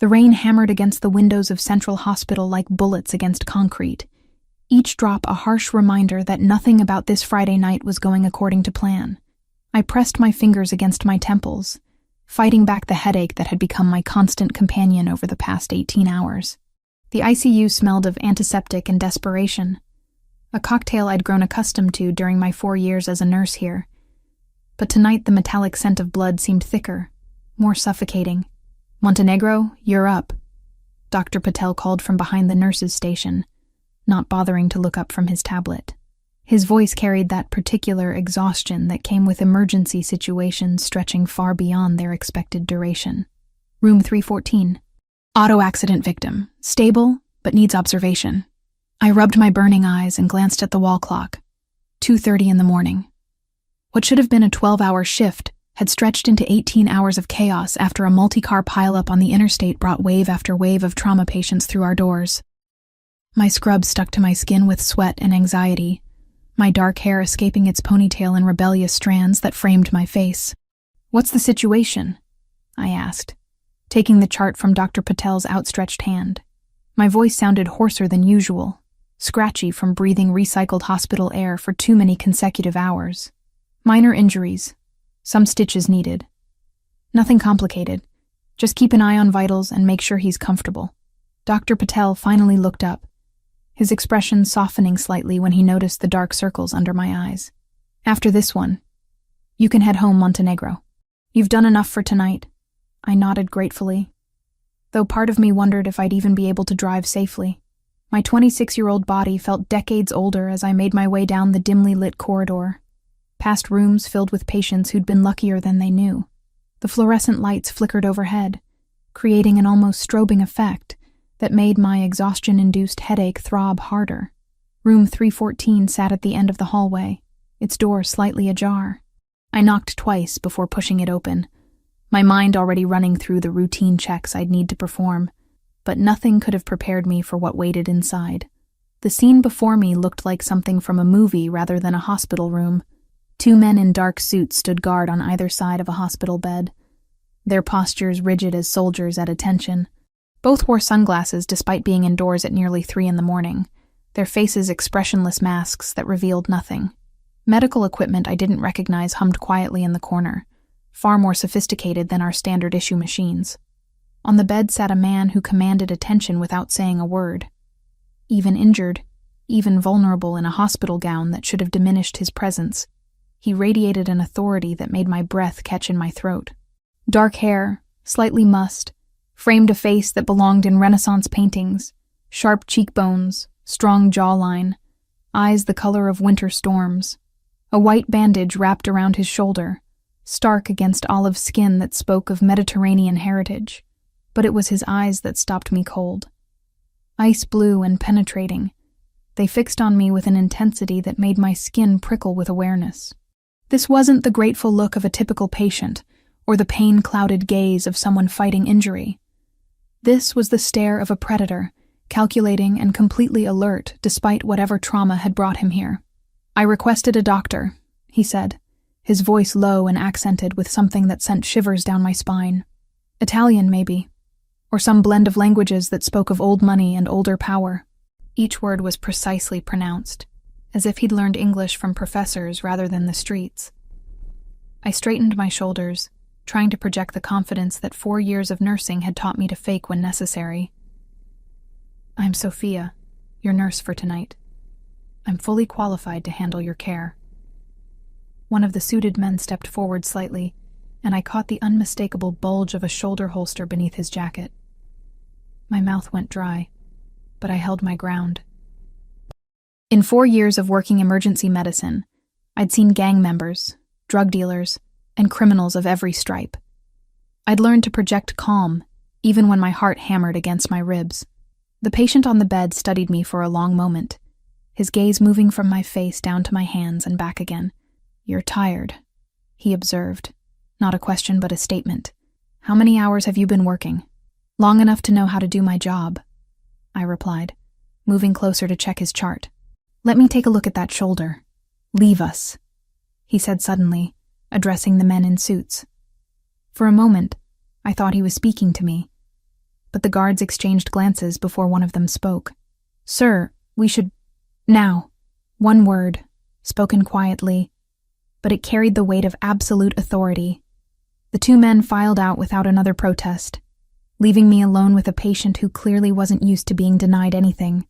The rain hammered against the windows of Central Hospital like bullets against concrete, each drop a harsh reminder that nothing about this Friday night was going according to plan. I pressed my fingers against my temples, fighting back the headache that had become my constant companion over the past 18 hours. The ICU smelled of antiseptic and desperation, a cocktail I'd grown accustomed to during my 4 years as a nurse here. But tonight the metallic scent of blood seemed thicker, more suffocating. "Montenegro, you're up," Dr. Patel called from behind the nurse's station, not bothering to look up from his tablet. His voice carried that particular exhaustion that came with emergency situations stretching far beyond their expected duration. "Room 314. Auto accident victim. Stable, but needs observation." I rubbed my burning eyes and glanced at the wall clock. 2:30 in the morning. What should have been a 12-hour shift had stretched into 18 hours of chaos after a multi-car pileup on the interstate brought wave after wave of trauma patients through our doors. My scrub stuck to my skin with sweat and anxiety, my dark hair escaping its ponytail in rebellious strands that framed my face. "What's the situation?" I asked, taking the chart from Dr. Patel's outstretched hand. My voice sounded hoarser than usual, scratchy from breathing recycled hospital air for too many consecutive hours. "Minor injuries. Some stitches needed. Nothing complicated. Just keep an eye on vitals and make sure he's comfortable." Dr. Patel finally looked up, his expression softening slightly when he noticed the dark circles under my eyes. "After this one, you can head home, Montenegro. You've done enough for tonight." I nodded gratefully, though part of me wondered if I'd even be able to drive safely. My 26-year-old body felt decades older as I made my way down the dimly lit corridor, past rooms filled with patients who'd been luckier than they knew. The fluorescent lights flickered overhead, creating an almost strobing effect that made my exhaustion-induced headache throb harder. Room 314 sat at the end of the hallway, its door slightly ajar. I knocked twice before pushing it open, my mind already running through the routine checks I'd need to perform, but nothing could have prepared me for what waited inside. The scene before me looked like something from a movie rather than a hospital room. 2 men in dark suits stood guard on either side of a hospital bed, their postures rigid as soldiers at attention. Both wore sunglasses despite being indoors at nearly 3 in the morning, their faces expressionless masks that revealed nothing. Medical equipment I didn't recognize hummed quietly in the corner, far more sophisticated than our standard issue machines. On the bed sat a man who commanded attention without saying a word. Even injured, even vulnerable in a hospital gown that should have diminished his presence, he radiated an authority that made my breath catch in my throat. Dark hair, slightly mussed, framed a face that belonged in Renaissance paintings, sharp cheekbones, strong jawline, eyes the color of winter storms. A white bandage wrapped around his shoulder, stark against olive skin that spoke of Mediterranean heritage. But it was his eyes that stopped me cold. Ice blue and penetrating, they fixed on me with an intensity that made my skin prickle with awareness. This wasn't the grateful look of a typical patient, or the pain-clouded gaze of someone fighting injury. This was the stare of a predator, calculating and completely alert despite whatever trauma had brought him here. "I requested a doctor," he said, his voice low and accented with something that sent shivers down my spine. "Italian, maybe, or some blend of languages that spoke of old money and older power." Each word was precisely pronounced, as if he'd learned English from professors rather than the streets. I straightened my shoulders, trying to project the confidence that 4 years of nursing had taught me to fake when necessary. "I'm Sophia, your nurse for tonight. I'm fully qualified to handle your care." One of the suited men stepped forward slightly, and I caught the unmistakable bulge of a shoulder holster beneath his jacket. My mouth went dry, but I held my ground. In 4 years of working emergency medicine, I'd seen gang members, drug dealers, and criminals of every stripe. I'd learned to project calm, even when my heart hammered against my ribs. The patient on the bed studied me for a long moment, his gaze moving from my face down to my hands and back again. "You're tired," he observed. Not a question but a statement. "How many hours have you been working?" "Long enough to know how to do my job," I replied, moving closer to check his chart. "Let me take a look at that shoulder. Leave us," he said suddenly, addressing the men in suits. For a moment, I thought he was speaking to me, but the guards exchanged glances before one of them spoke. "Sir, we should... now." One word, spoken quietly, but it carried the weight of absolute authority. The two men filed out without another protest, leaving me alone with a patient who clearly wasn't used to being denied anything.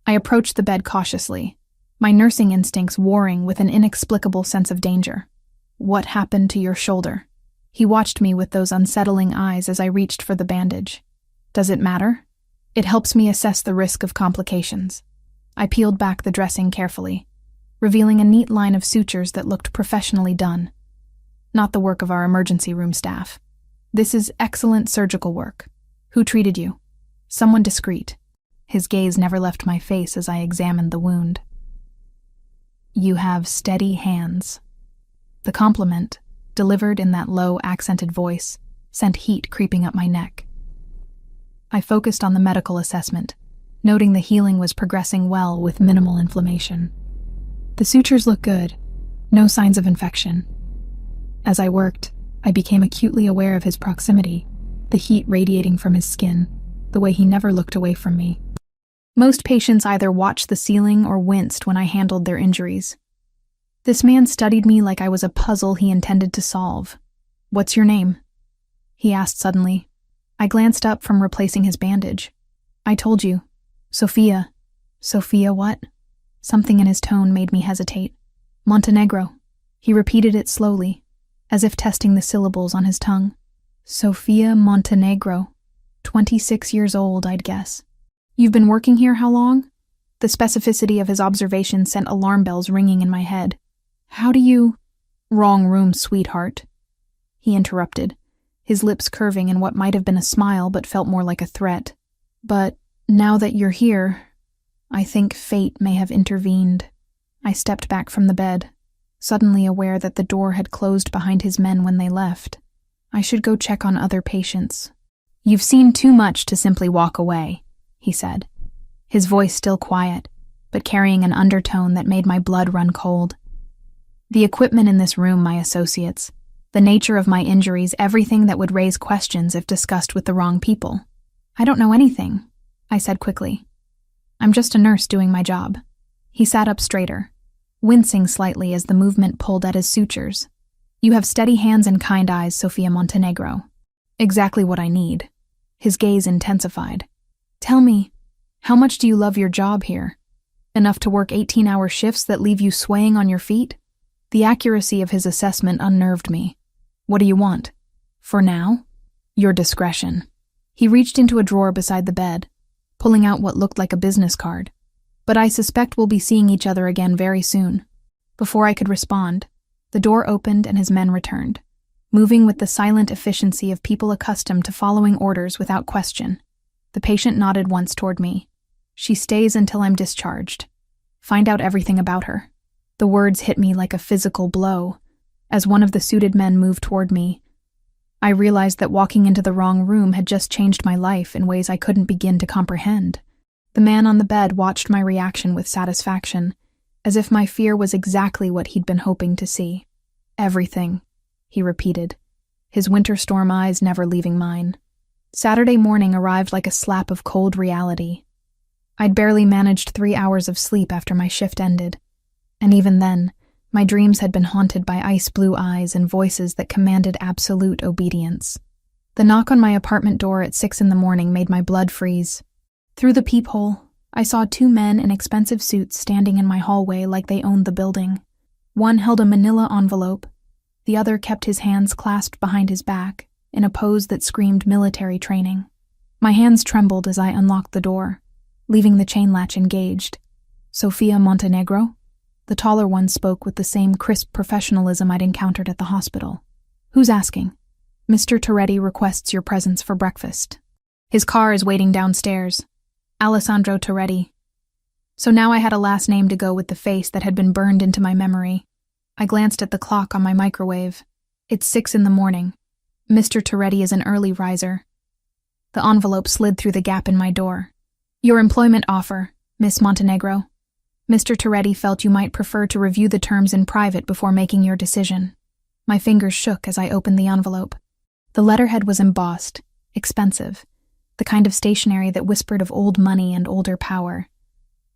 I approached the bed cautiously, my nursing instincts warring with an inexplicable sense of danger. "What happened to your shoulder?" He watched me with those unsettling eyes as I reached for the bandage. "Does it matter?" "It helps me assess the risk of complications." I peeled back the dressing carefully, revealing a neat line of sutures that looked professionally done. Not the work of our emergency room staff. "This is excellent surgical work. Who treated you?" "Someone discreet." His gaze never left my face as I examined the wound. "You have steady hands." The compliment, delivered in that low, accented voice, sent heat creeping up my neck. I focused on the medical assessment, noting the healing was progressing well with minimal inflammation. The sutures looked good, no signs of infection. As I worked, I became acutely aware of his proximity, the heat radiating from his skin, the way he never looked away from me. Most patients either watched the ceiling or winced when I handled their injuries. This man studied me like I was a puzzle he intended to solve. "What's your name?" he asked suddenly. I glanced up from replacing his bandage. "I told you. Sophia." "Sophia what?" Something in his tone made me hesitate. "Montenegro." He repeated it slowly, as if testing the syllables on his tongue. "Sophia Montenegro. 26 years old, I'd guess." "You've been working here how long?" The specificity of his observation sent alarm bells ringing in my head. "How do you—" "Wrong room, sweetheart," he interrupted, his lips curving in what might have been a smile but felt more like a threat. "But now that you're here, I think fate may have intervened." I stepped back from the bed, suddenly aware that the door had closed behind his men when they left. I should go check on other patients. "You've seen too much to simply walk away," he said, his voice still quiet, but carrying an undertone that made my blood run cold. The equipment in this room, my associates, the nature of my injuries, everything that would raise questions if discussed with the wrong people. "I don't know anything," I said quickly. "I'm just a nurse doing my job." He sat up straighter, wincing slightly as the movement pulled at his sutures. "You have steady hands and kind eyes, Sophia Montenegro. Exactly what I need." His gaze intensified. "Tell me, how much do you love your job here? Enough to work 18-hour shifts that leave you swaying on your feet?" The accuracy of his assessment unnerved me. "What do you want?" "For now?" "Your discretion." He reached into a drawer beside the bed, pulling out what looked like a business card. "But I suspect we'll be seeing each other again very soon." Before I could respond, the door opened and his men returned, moving with the silent efficiency of people accustomed to following orders without question. The patient nodded once toward me. "She stays until I'm discharged. Find out everything about her." The words hit me like a physical blow. As one of the suited men moved toward me, I realized that walking into the wrong room had just changed my life in ways I couldn't begin to comprehend. The man on the bed watched my reaction with satisfaction, as if my fear was exactly what he'd been hoping to see. "Everything," he repeated, his winter storm eyes never leaving mine. Saturday morning arrived like a slap of cold reality. I'd barely managed 3 hours of sleep after my shift ended, and even then, my dreams had been haunted by ice-blue eyes and voices that commanded absolute obedience. The knock on my apartment door at 6 a.m. made my blood freeze. Through the peephole, I saw 2 men in expensive suits standing in my hallway like they owned the building. One held a manila envelope, the other kept his hands clasped behind his back, in a pose that screamed military training. My hands trembled as I unlocked the door, leaving the chain latch engaged. "Sophia Montenegro?" The taller one spoke with the same crisp professionalism I'd encountered at the hospital. "Who's asking?" "Mr. Toretti requests your presence for breakfast. His car is waiting downstairs. Alessandro Toretti." So now I had a last name to go with the face that had been burned into my memory. I glanced at the clock on my microwave. It's 6 a.m. Mr. Toretti is an early riser. The envelope slid through the gap in my door. "Your employment offer, Miss Montenegro. Mr. Toretti felt you might prefer to review the terms in private before making your decision." My fingers shook as I opened the envelope. The letterhead was embossed, expensive, the kind of stationery that whispered of old money and older power.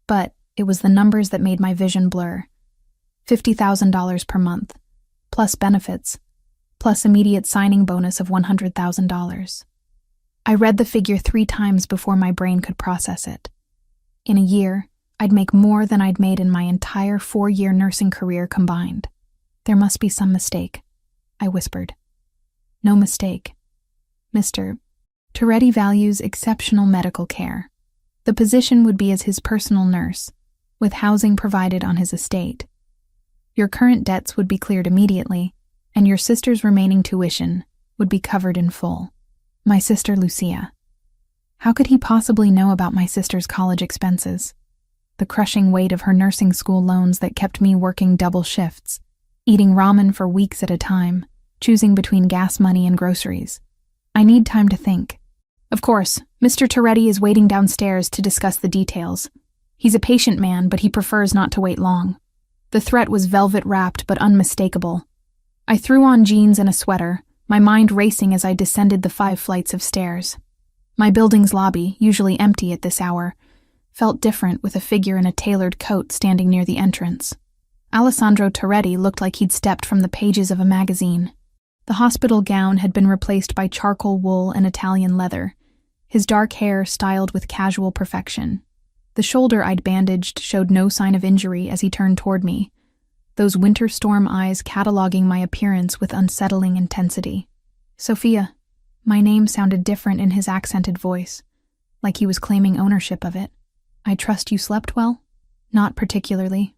But it was the numbers that made my vision blur. $50,000 per month, plus benefits, plus immediate signing bonus of $100,000. I read the figure 3 times before my brain could process it. In a year, I'd make more than I'd made in my entire 4-year nursing career combined. There must be some mistake, I whispered. No mistake. Mr. Toretti values exceptional medical care. The position would be as his personal nurse, with housing provided on his estate. Your current debts would be cleared immediately, and your sister's remaining tuition would be covered in full. My sister Lucia. How could he possibly know about my sister's college expenses? The crushing weight of her nursing school loans that kept me working double shifts, eating ramen for weeks at a time, choosing between gas money and groceries. I need time to think. Of course, Mr. Toretti is waiting downstairs to discuss the details. He's a patient man, but he prefers not to wait long. The threat was velvet-wrapped but unmistakable. I threw on jeans and a sweater, my mind racing as I descended the 5 flights of stairs. My building's lobby, usually empty at this hour, felt different with a figure in a tailored coat standing near the entrance. Alessandro Toretti looked like he'd stepped from the pages of a magazine. The hospital gown had been replaced by charcoal wool and Italian leather, his dark hair styled with casual perfection. The shoulder I'd bandaged showed no sign of injury as he turned toward me, those winter storm eyes cataloging my appearance with unsettling intensity. Sophia. My name sounded different in his accented voice, like he was claiming ownership of it. I trust you slept well? Not particularly.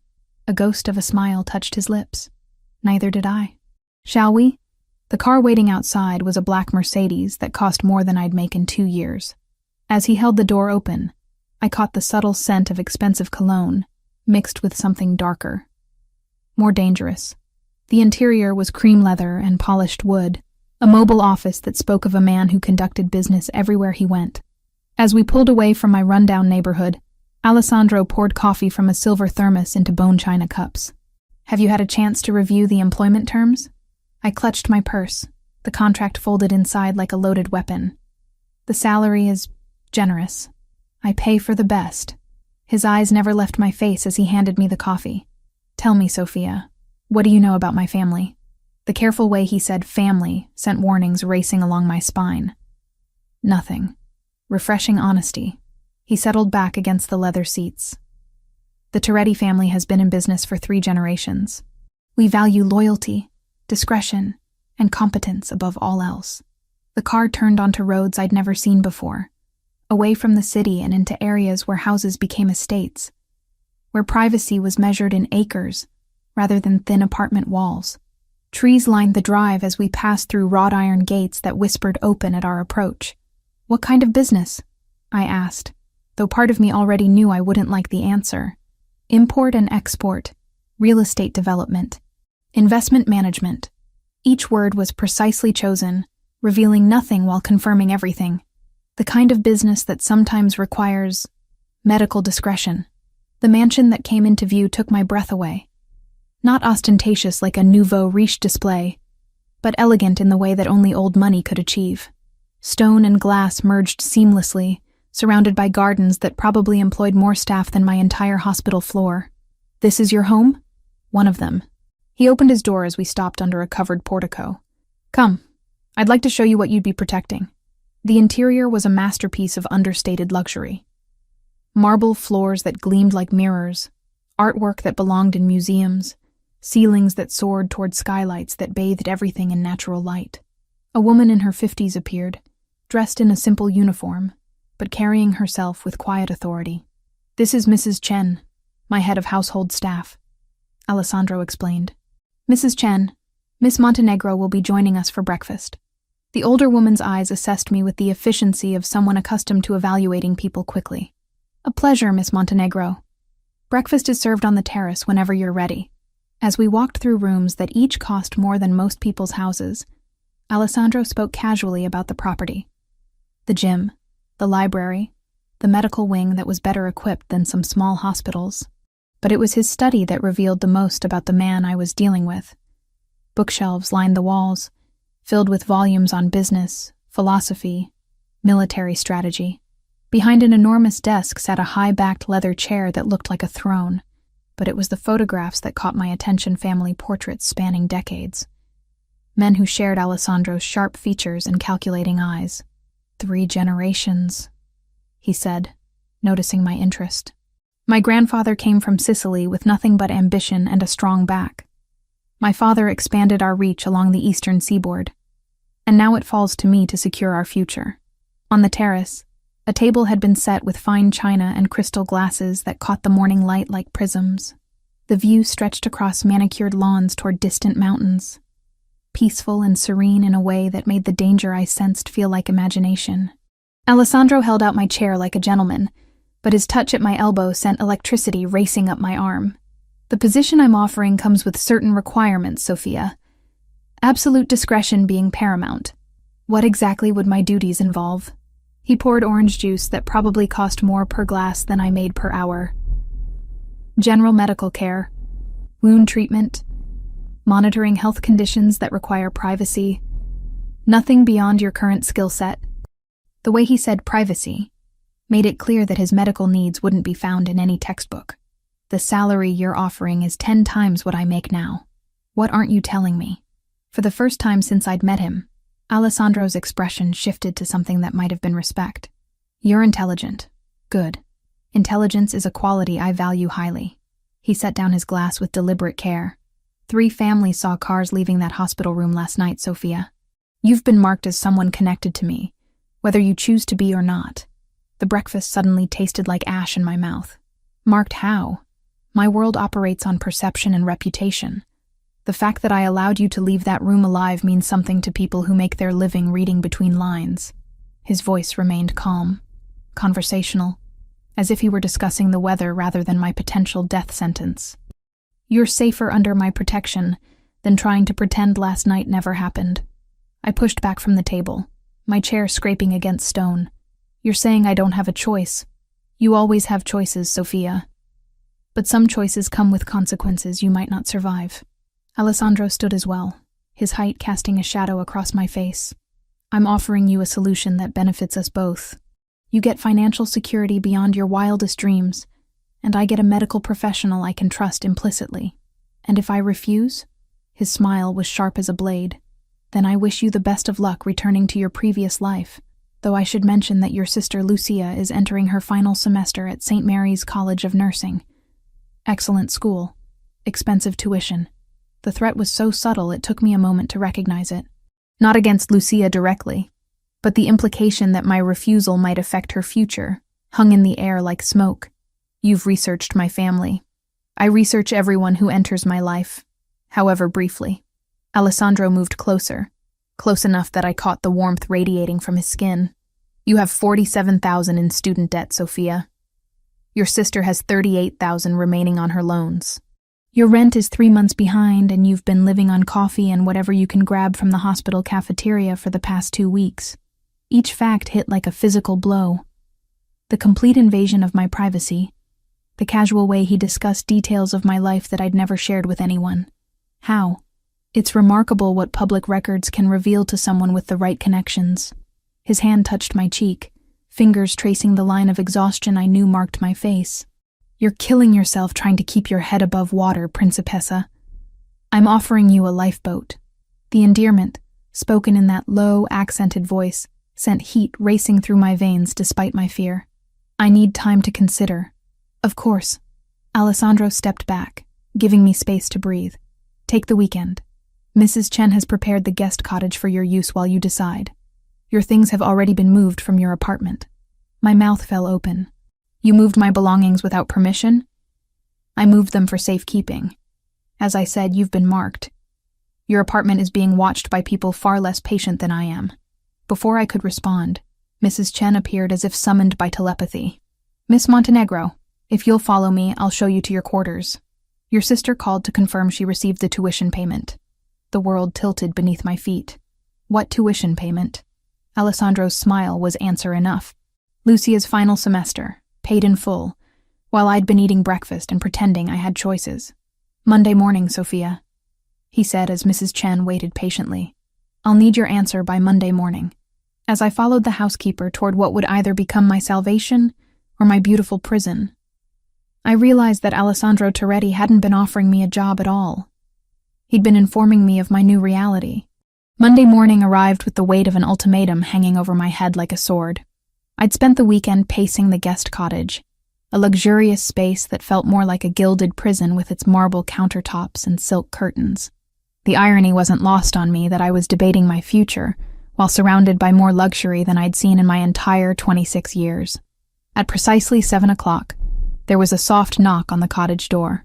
A ghost of a smile touched his lips. Neither did I. Shall we? The car waiting outside was a black Mercedes that cost more than I'd make in 2 years. As he held the door open, I caught the subtle scent of expensive cologne, mixed with something darker. More dangerous. The interior was cream leather and polished wood, a mobile office that spoke of a man who conducted business everywhere he went. As we pulled away from my rundown neighborhood, Alessandro poured coffee from a silver thermos into bone china cups. Have you had a chance to review the employment terms? I clutched my purse, the contract folded inside like a loaded weapon. The salary is generous. I pay for the best. His eyes never left my face as he handed me the coffee. Tell me, Sophia, what do you know about my family? The careful way he said family sent warnings racing along my spine. Nothing. Refreshing honesty. He settled back against the leather seats. The Toretti family has been in business for 3 generations. We value loyalty, discretion, and competence above all else. The car turned onto roads I'd never seen before, away from the city and into areas where houses became estates, where privacy was measured in acres rather than thin apartment walls. Trees lined the drive as we passed through wrought iron gates that whispered open at our approach. What kind of business? I asked, though part of me already knew I wouldn't like the answer. Import and export, real estate development, investment management. Each word was precisely chosen, revealing nothing while confirming everything. The kind of business that sometimes requires medical discretion. The mansion that came into view took my breath away. Not ostentatious like a nouveau riche display, but elegant in the way that only old money could achieve. Stone and glass merged seamlessly, surrounded by gardens that probably employed more staff than my entire hospital floor. This is your home? One of them. He opened his door as we stopped under a covered portico. Come, I'd like to show you what you'd be protecting. The interior was a masterpiece of understated luxury. Marble floors that gleamed like mirrors, artwork that belonged in museums, ceilings that soared toward skylights that bathed everything in natural light. A woman in her 50s appeared, dressed in a simple uniform, but carrying herself with quiet authority. This is Mrs. Chen, my head of household staff, Alessandro explained. Mrs. Chen, Miss Montenegro will be joining us for breakfast. The older woman's eyes assessed me with the efficiency of someone accustomed to evaluating people quickly. A pleasure, Miss Montenegro. Breakfast is served on the terrace whenever you're ready. As we walked through rooms that each cost more than most people's houses, Alessandro spoke casually about the property. The gym, the library, the medical wing that was better equipped than some small hospitals. But it was his study that revealed the most about the man I was dealing with. Bookshelves lined the walls, filled with volumes on business, philosophy, Military strategy. Behind an enormous desk sat a high-backed leather chair that looked like a throne, but it was the photographs that caught my attention, family portraits spanning decades. Men who shared Alessandro's sharp features and calculating eyes. 3 generations, he said, noticing my interest. My grandfather came from Sicily with nothing but ambition and a strong back. My father expanded our reach along the eastern seaboard, and now it falls to me to secure our future. On the terrace, a table had been set with fine china and crystal glasses that caught the morning light like prisms. The view stretched across manicured lawns toward distant mountains, peaceful and serene in a way that made the danger I sensed feel like imagination. Alessandro held out my chair like a gentleman, but his touch at my elbow sent electricity racing up my arm. The position I'm offering comes with certain requirements, Sophia. Absolute discretion being paramount. What exactly would my duties involve? He poured orange juice that probably cost more per glass than I made per hour. General medical care, wound treatment, monitoring health conditions that require privacy. Nothing beyond your current skill set. The way he said privacy made it clear that his medical needs wouldn't be found in any textbook. The salary you're offering is 10 times what I make now. What aren't you telling me? For the first time since I'd met him, Alessandro's expression shifted to something that might have been respect. You're intelligent. Good. Intelligence is a quality I value highly. He set down his glass with deliberate care. 3 families saw cars leaving that hospital room last night, Sophia. You've been marked as someone connected to me, whether you choose to be or not. The breakfast suddenly tasted like ash in my mouth. Marked how? My world operates on perception and reputation. The fact that I allowed you to leave that room alive means something to people who make their living reading between lines. His voice remained calm, conversational, as if he were discussing the weather rather than my potential death sentence. You're safer under my protection than trying to pretend last night never happened. I pushed back from the table, my chair scraping against stone. You're saying I don't have a choice. You always have choices, Sophia. But some choices come with consequences you might not survive. Alessandro stood as well, his height casting a shadow across my face. I'm offering you a solution that benefits us both. You get financial security beyond your wildest dreams, and I get a medical professional I can trust implicitly. And if I refuse, his smile was sharp as a blade, then I wish you the best of luck returning to your previous life, though I should mention that your sister Lucia is entering her final semester at St. Mary's College of Nursing. Excellent school. Expensive tuition. The threat was so subtle it took me a moment to recognize it. Not against Lucia directly, but the implication that my refusal might affect her future hung in the air like smoke. You've researched my family. I research everyone who enters my life, however briefly. Alessandro moved closer, close enough that I caught the warmth radiating from his skin. You have $47,000 in student debt, Sophia. Your sister has $38,000 remaining on her loans. Your rent is 3 months behind, and you've been living on coffee and whatever you can grab from the hospital cafeteria for the past 2 weeks. Each fact hit like a physical blow. The complete invasion of my privacy, the casual way he discussed details of my life that I'd never shared with anyone. How? It's remarkable what public records can reveal to someone with the right connections. His hand touched my cheek, fingers tracing the line of exhaustion I knew marked my face. You're killing yourself trying to keep your head above water, Principessa. I'm offering you a lifeboat. The endearment, spoken in that low, accented voice, sent heat racing through my veins despite my fear. I need time to consider. Of course. Alessandro stepped back, giving me space to breathe. Take the weekend. Mrs. Chen has prepared the guest cottage for your use while you decide. Your things have already been moved from your apartment. My mouth fell open. You moved my belongings without permission? I moved them for safekeeping. As I said, you've been marked. Your apartment is being watched by people far less patient than I am. Before I could respond, Mrs. Chen appeared as if summoned by telepathy. Miss Montenegro, if you'll follow me, I'll show you to your quarters. Your sister called to confirm she received the tuition payment. The world tilted beneath my feet. What tuition payment? Alessandro's smile was answer enough. Lucia's final semester, paid in full, while I'd been eating breakfast and pretending I had choices. Monday morning, Sophia, he said as Mrs. Chen waited patiently. I'll need your answer by Monday morning. as I followed the housekeeper toward what would either become my salvation or my beautiful prison. I realized that Alessandro Toretti hadn't been offering me a job at all. He'd been informing me of my new reality. Monday morning arrived with the weight of an ultimatum hanging over my head like a sword. I'd spent the weekend pacing the guest cottage, a luxurious space that felt more like a gilded prison with its marble countertops and silk curtains. The irony wasn't lost on me that I was debating my future while surrounded by more luxury than I'd seen in my entire 26 years. At precisely 7 o'clock, there was a soft knock on the cottage door.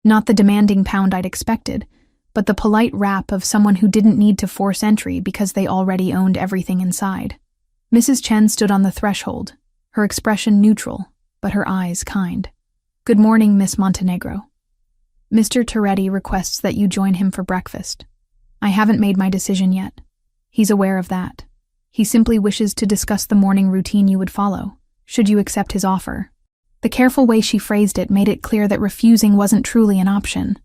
Not the demanding pound I'd expected, but the polite rap of someone who didn't need to force entry because they already owned everything inside. Mrs. Chen stood on the threshold, her expression neutral, but her eyes kind. "Good morning, Miss Montenegro. Mr. Toretti requests that you join him for breakfast. I haven't made my decision yet. He's aware of that. He simply wishes to discuss the morning routine you would follow, should you accept his offer." The careful way she phrased it made it clear that refusing wasn't truly an option.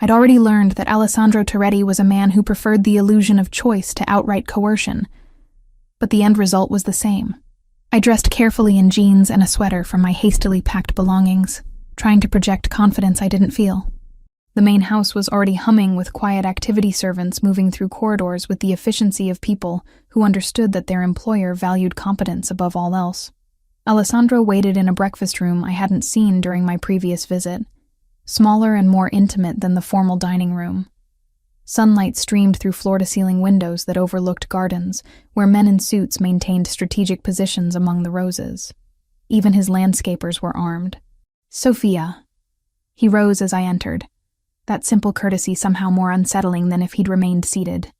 I'd already learned that Alessandro Toretti was a man who preferred the illusion of choice to outright coercion, but the end result was the same. I dressed carefully in jeans and a sweater from my hastily packed belongings, trying to project confidence I didn't feel. The main house was already humming with quiet activity servants moving through corridors with the efficiency of people who understood that their employer valued competence above all else. Alessandro waited in a breakfast room I hadn't seen during my previous visit, smaller and more intimate than the formal dining room. Sunlight streamed through floor-to-ceiling windows that overlooked gardens, where men in suits maintained strategic positions among the roses. Even his landscapers were armed. "Sophia." He rose as I entered, that simple courtesy somehow more unsettling than if he'd remained seated.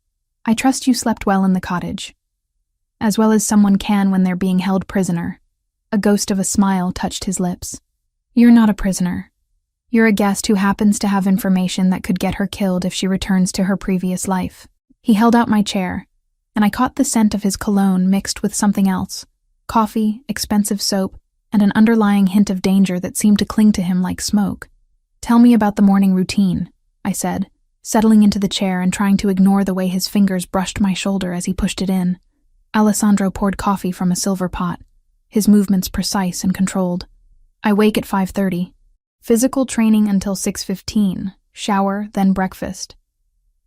"I trust you slept well in the cottage, as well as someone can when they're being held prisoner." A ghost of a smile touched his lips. "You're not a prisoner. You're a guest who happens to have information that could get her killed if she returns to her previous life." He held out my chair, and I caught the scent of his cologne mixed with something else, coffee, expensive soap, and an underlying hint of danger that seemed to cling to him like smoke. "Tell me about the morning routine," I said, settling into the chair and trying to ignore the way his fingers brushed my shoulder as he pushed it in. Alessandro poured coffee from a silver pot, his movements precise and controlled. "I wake at 5:30. Physical training until 6:15, shower, then breakfast.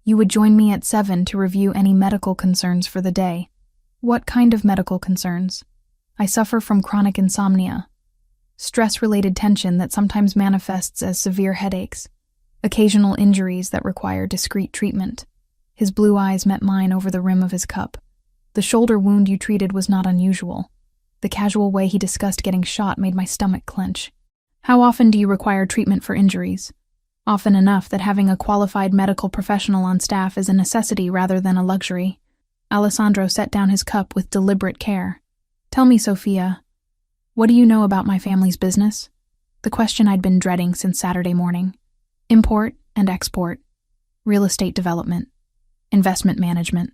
You would join me at 7 to review any medical concerns for the day." "What kind of medical concerns?" "I suffer from chronic insomnia, stress-related tension that sometimes manifests as severe headaches, occasional injuries that require discreet treatment." His blue eyes met mine over the rim of his cup. "The shoulder wound you treated was not unusual." The casual way he discussed getting shot made my stomach clench. "How often do you require treatment for injuries?" "Often enough that having a qualified medical professional on staff is a necessity rather than a luxury." Alessandro set down his cup with deliberate care. "Tell me, Sophia, what do you know about my family's business?" The question I'd been dreading since Saturday morning. "Import and export, real estate development, investment management.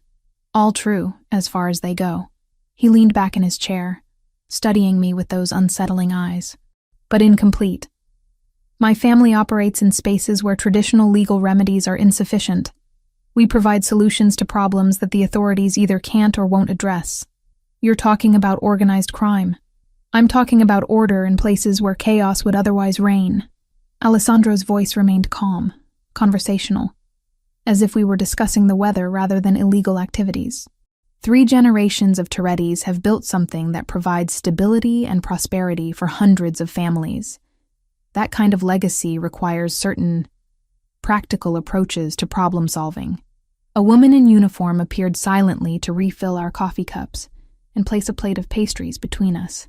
All true, as far as they go." He leaned back in his chair, studying me with those unsettling eyes. "But incomplete. My family operates in spaces where traditional legal remedies are insufficient. We provide solutions to problems that the authorities either can't or won't address." "You're talking about organized crime." "I'm talking about order in places where chaos would otherwise reign." Alessandro's voice remained calm, conversational, as if we were discussing the weather rather than illegal activities. 3 generations of Torettis have built something that provides stability and prosperity for hundreds of families. That kind of legacy requires certain practical approaches to problem solving. A woman in uniform appeared silently to refill our coffee cups and place a plate of pastries between us.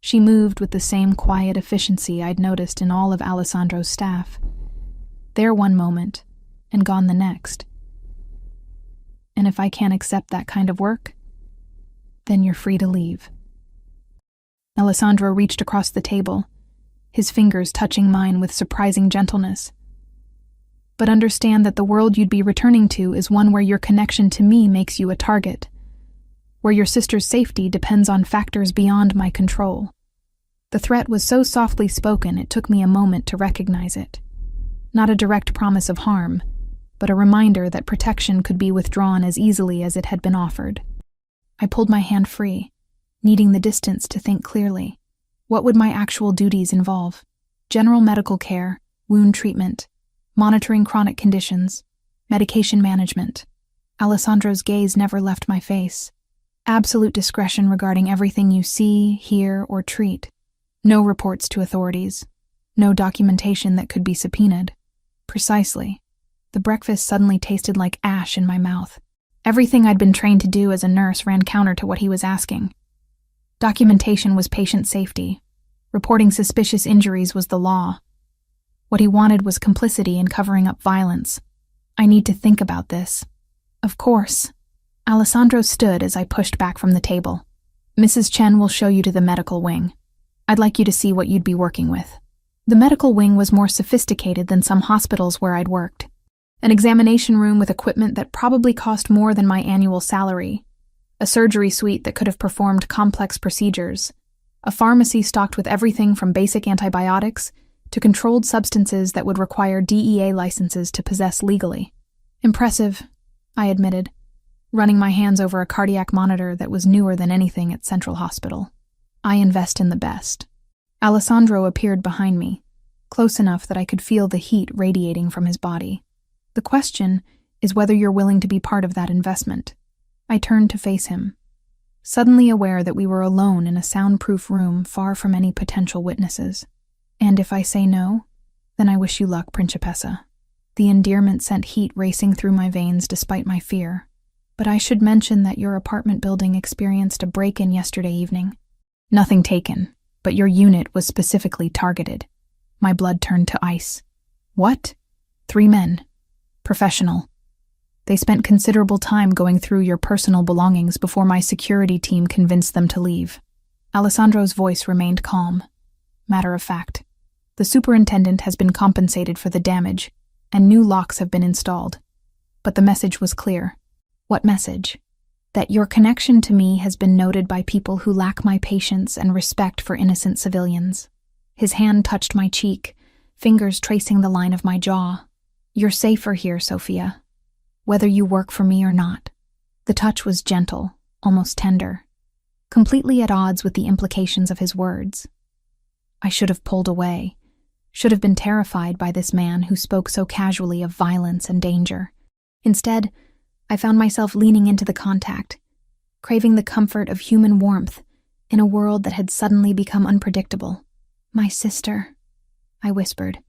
She moved with the same quiet efficiency I'd noticed in all of Alessandro's staff. There one moment, and gone the next. And if I can't accept that kind of work, then you're free to leave. Alessandro reached across the table, his fingers touching mine with surprising gentleness. "But understand that the world you'd be returning to is one where your connection to me makes you a target, where your sister's safety depends on factors beyond my control." The threat was so softly spoken it took me a moment to recognize it. Not a direct promise of harm, but a reminder that protection could be withdrawn as easily as it had been offered. I pulled my hand free, needing the distance to think clearly. What would my actual duties involve? General medical care, wound treatment, monitoring chronic conditions, medication management. Alessandro's gaze never left my face. Absolute discretion regarding everything you see, hear, or treat. No reports to authorities. No documentation that could be subpoenaed. Precisely. The breakfast suddenly tasted like ash in my mouth. Everything I'd been trained to do as a nurse ran counter to what he was asking. Documentation was patient safety. Reporting suspicious injuries was the law. What he wanted was complicity in covering up violence. I need to think about this. Of course. Alessandro stood as I pushed back from the table. Mrs. Chen will show you to the medical wing. I'd like you to see what you'd be working with. The medical wing was more sophisticated than some hospitals where I'd worked. An examination room with equipment that probably cost more than my annual salary. A surgery suite that could have performed complex procedures. A pharmacy stocked with everything from basic antibiotics to controlled substances that would require DEA licenses to possess legally. Impressive, I admitted, running my hands over a cardiac monitor that was newer than anything at Central Hospital. I invest in the best. Alessandro appeared behind me, close enough that I could feel the heat radiating from his body. The question is whether you're willing to be part of that investment. I turned to face him, suddenly aware that we were alone in a soundproof room far from any potential witnesses. And if I say no, then I wish you luck, Principessa. The endearment sent heat racing through my veins despite my fear. But I should mention that your apartment building experienced a break-in yesterday evening. Nothing taken, but your unit was specifically targeted. My blood turned to ice. What? 3 men. Professional. They spent considerable time going through your personal belongings before my security team convinced them to leave. Alessandro's voice remained calm. Matter of fact, the superintendent has been compensated for the damage, and new locks have been installed. But the message was clear. What message? That your connection to me has been noted by people who lack my patience and respect for innocent civilians. His hand touched my cheek, fingers tracing the line of my jaw. You're safer here, Sophia, whether you work for me or not. The touch was gentle, almost tender, completely at odds with the implications of his words. I should have pulled away, should have been terrified by this man who spoke so casually of violence and danger. Instead, I found myself leaning into the contact, craving the comfort of human warmth in a world that had suddenly become unpredictable. My sister, I whispered,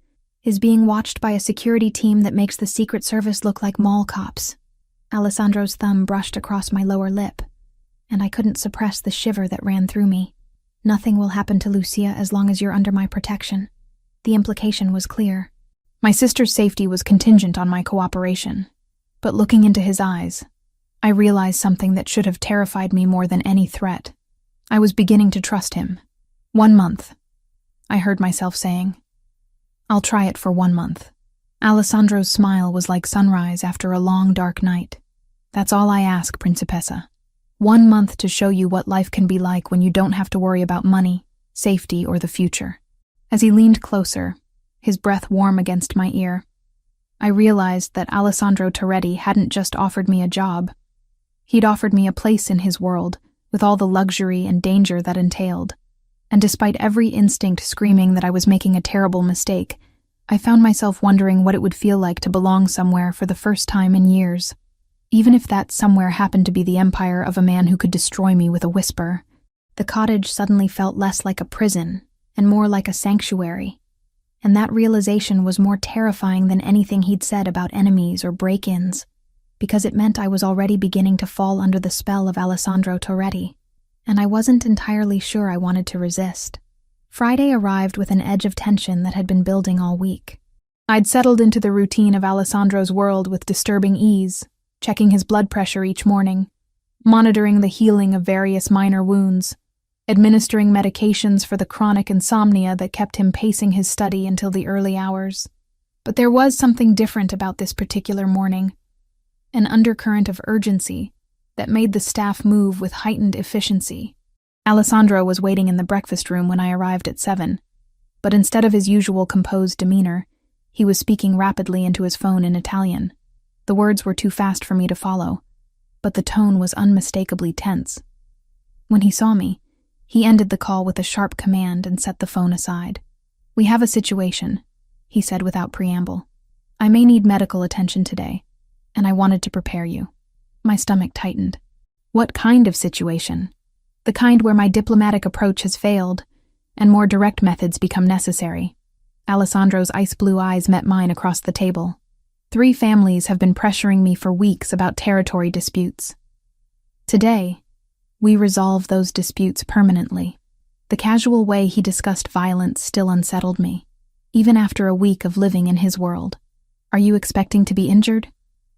is being watched by a security team that makes the Secret Service look like mall cops. Alessandro's thumb brushed across my lower lip, and I couldn't suppress the shiver that ran through me. Nothing will happen to Lucia as long as you're under my protection. The implication was clear. My sister's safety was contingent on my cooperation. But looking into his eyes, I realized something that should have terrified me more than any threat. I was beginning to trust him. 1 month, I heard myself saying. I'll try it for 1 month. Alessandro's smile was like sunrise after a long, dark night. That's all I ask, Principessa. 1 month to show you what life can be like when you don't have to worry about money, safety, or the future. As he leaned closer, his breath warm against my ear, I realized that Alessandro Toretti hadn't just offered me a job. He'd offered me a place in his world, with all the luxury and danger that entailed. And despite every instinct screaming that I was making a terrible mistake, I found myself wondering what it would feel like to belong somewhere for the first time in years. Even if that somewhere happened to be the empire of a man who could destroy me with a whisper, the cottage suddenly felt less like a prison and more like a sanctuary. And that realization was more terrifying than anything he'd said about enemies or break-ins, because it meant I was already beginning to fall under the spell of Alessandro Toretti, and I wasn't entirely sure I wanted to resist. Friday arrived with an edge of tension that had been building all week. I'd settled into the routine of Alessandro's world with disturbing ease, checking his blood pressure each morning, monitoring the healing of various minor wounds, administering medications for the chronic insomnia that kept him pacing his study until the early hours. But there was something different about this particular morning, an undercurrent of urgency that made the staff move with heightened efficiency. Alessandro was waiting in the breakfast room when I arrived at 7, but instead of his usual composed demeanor, he was speaking rapidly into his phone in Italian. The words were too fast for me to follow, but the tone was unmistakably tense. When he saw me, he ended the call with a sharp command and set the phone aside. "We have a situation," he said without preamble. "I may need medical attention today, and I wanted to prepare you." My stomach tightened. What kind of situation? The kind where my diplomatic approach has failed, and more direct methods become necessary. Alessandro's ice-blue eyes met mine across the table. 3 families have been pressuring me for weeks about territory disputes. Today, we resolve those disputes permanently. The casual way he discussed violence still unsettled me, even after a week of living in his world. "Are you expecting to be injured?"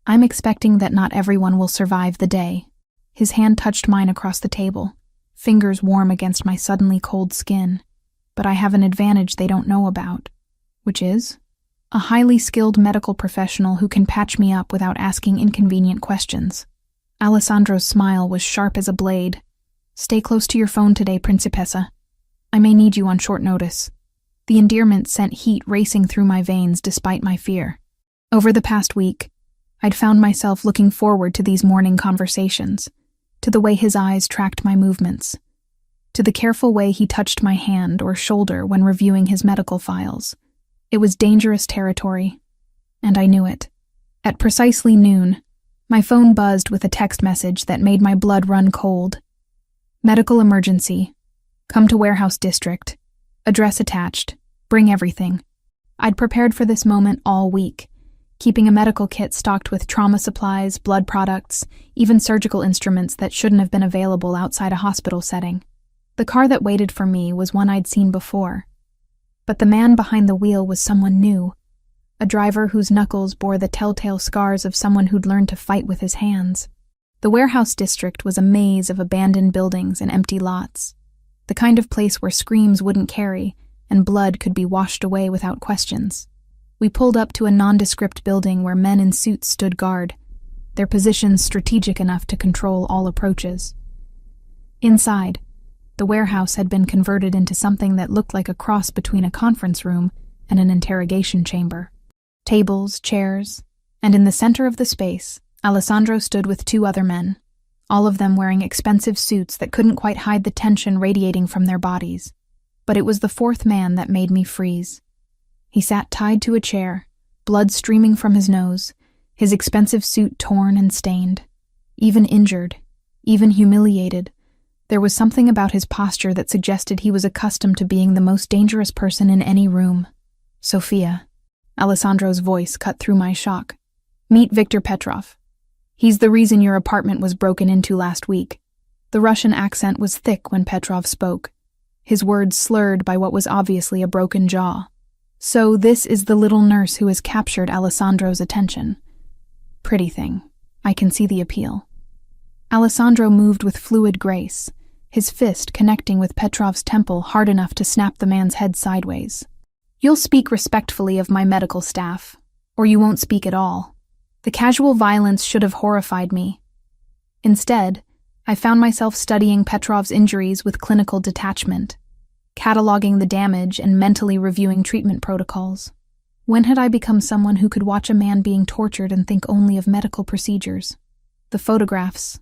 "I'm expecting that not everyone will survive the day." His hand touched mine across the table, fingers warm against my suddenly cold skin. "But I have an advantage they don't know about." "Which is?" "A highly skilled medical professional who can patch me up without asking inconvenient questions." Alessandro's smile was sharp as a blade. "Stay close to your phone today, Principessa. I may need you on short notice." The endearment sent heat racing through my veins despite my fear. Over the past week, I'd found myself looking forward to these morning conversations, to the way his eyes tracked my movements, to the careful way he touched my hand or shoulder when reviewing his medical files. It was dangerous territory, and I knew it. At precisely noon, my phone buzzed with a text message that made my blood run cold. "Medical emergency. Come to Warehouse District. Address attached. Bring everything." I'd prepared for this moment all week, keeping a medical kit stocked with trauma supplies, blood products, even surgical instruments that shouldn't have been available outside a hospital setting. The car that waited for me was one I'd seen before, but the man behind the wheel was someone new, a driver whose knuckles bore the telltale scars of someone who'd learned to fight with his hands. The Warehouse District was a maze of abandoned buildings and empty lots, the kind of place where screams wouldn't carry and blood could be washed away without questions. We pulled up to a nondescript building where men in suits stood guard, their positions strategic enough to control all approaches. Inside, the warehouse had been converted into something that looked like a cross between a conference room and an interrogation chamber. Tables, chairs, and in the center of the space, Alessandro stood with 2 other men, all of them wearing expensive suits that couldn't quite hide the tension radiating from their bodies. But it was the 4th man that made me freeze. He sat tied to a chair, blood streaming from his nose, his expensive suit torn and stained. Even injured, even humiliated, there was something about his posture that suggested he was accustomed to being the most dangerous person in any room. "Sophia." Alessandro's voice cut through my shock. "Meet Viktor Petrov. He's the reason your apartment was broken into last week." The Russian accent was thick when Petrov spoke, his words slurred by what was obviously a broken jaw. "So this is the little nurse who has captured Alessandro's attention. Pretty thing. I can see the appeal." Alessandro moved with fluid grace, his fist connecting with Petrov's temple hard enough to snap the man's head sideways. "You'll speak respectfully of my medical staff, or you won't speak at all." The casual violence should have horrified me. Instead, I found myself studying Petrov's injuries with clinical detachment, cataloging the damage and mentally reviewing treatment protocols. When had I become someone who could watch a man being tortured and think only of medical procedures? "The photographs,"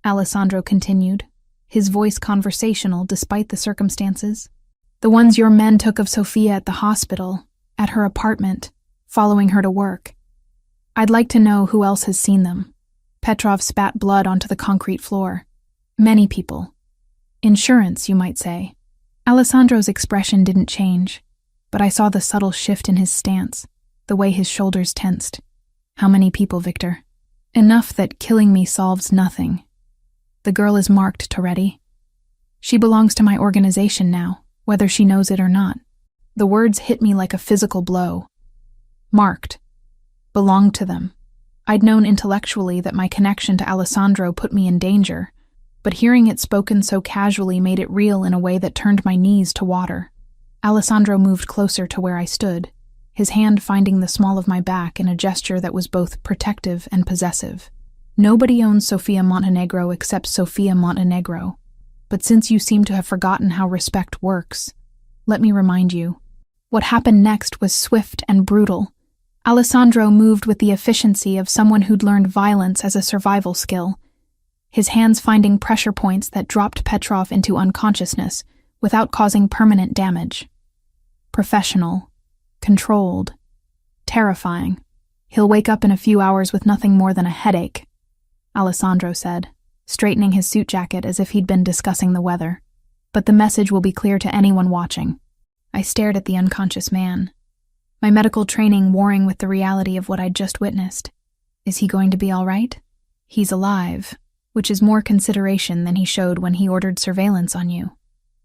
Alessandro continued, his voice conversational despite the circumstances. "The ones your men took of Sophia at the hospital, at her apartment, following her to work. I'd like to know who else has seen them." Petrov spat blood onto the concrete floor. "Many people. Insurance, you might say." Alessandro's expression didn't change, but I saw the subtle shift in his stance, the way his shoulders tensed. "How many people, Victor?" "Enough that killing me solves nothing. The girl is marked, Toretti. She belongs to my organization now, whether she knows it or not." The words hit me like a physical blow. Marked. Belonged to them. I'd known intellectually that my connection to Alessandro put me in danger, but hearing it spoken so casually made it real in a way that turned my knees to water. Alessandro moved closer to where I stood, his hand finding the small of my back in a gesture that was both protective and possessive. "Nobody owns Sofia Montenegro except Sofia Montenegro. But since you seem to have forgotten how respect works, let me remind you." What happened next was swift and brutal. Alessandro moved with the efficiency of someone who'd learned violence as a survival skill, his hands finding pressure points that dropped Petrov into unconsciousness without causing permanent damage. Professional, controlled, terrifying. He'll wake up in a few hours with nothing more than a headache, Alessandro said, straightening his suit jacket as if he'd been discussing the weather. But the message will be clear to anyone watching. I stared at the unconscious man, my medical training warring with the reality of what I'd just witnessed. Is he going to be all right? He's alive, which is more consideration than he showed when he ordered surveillance on you.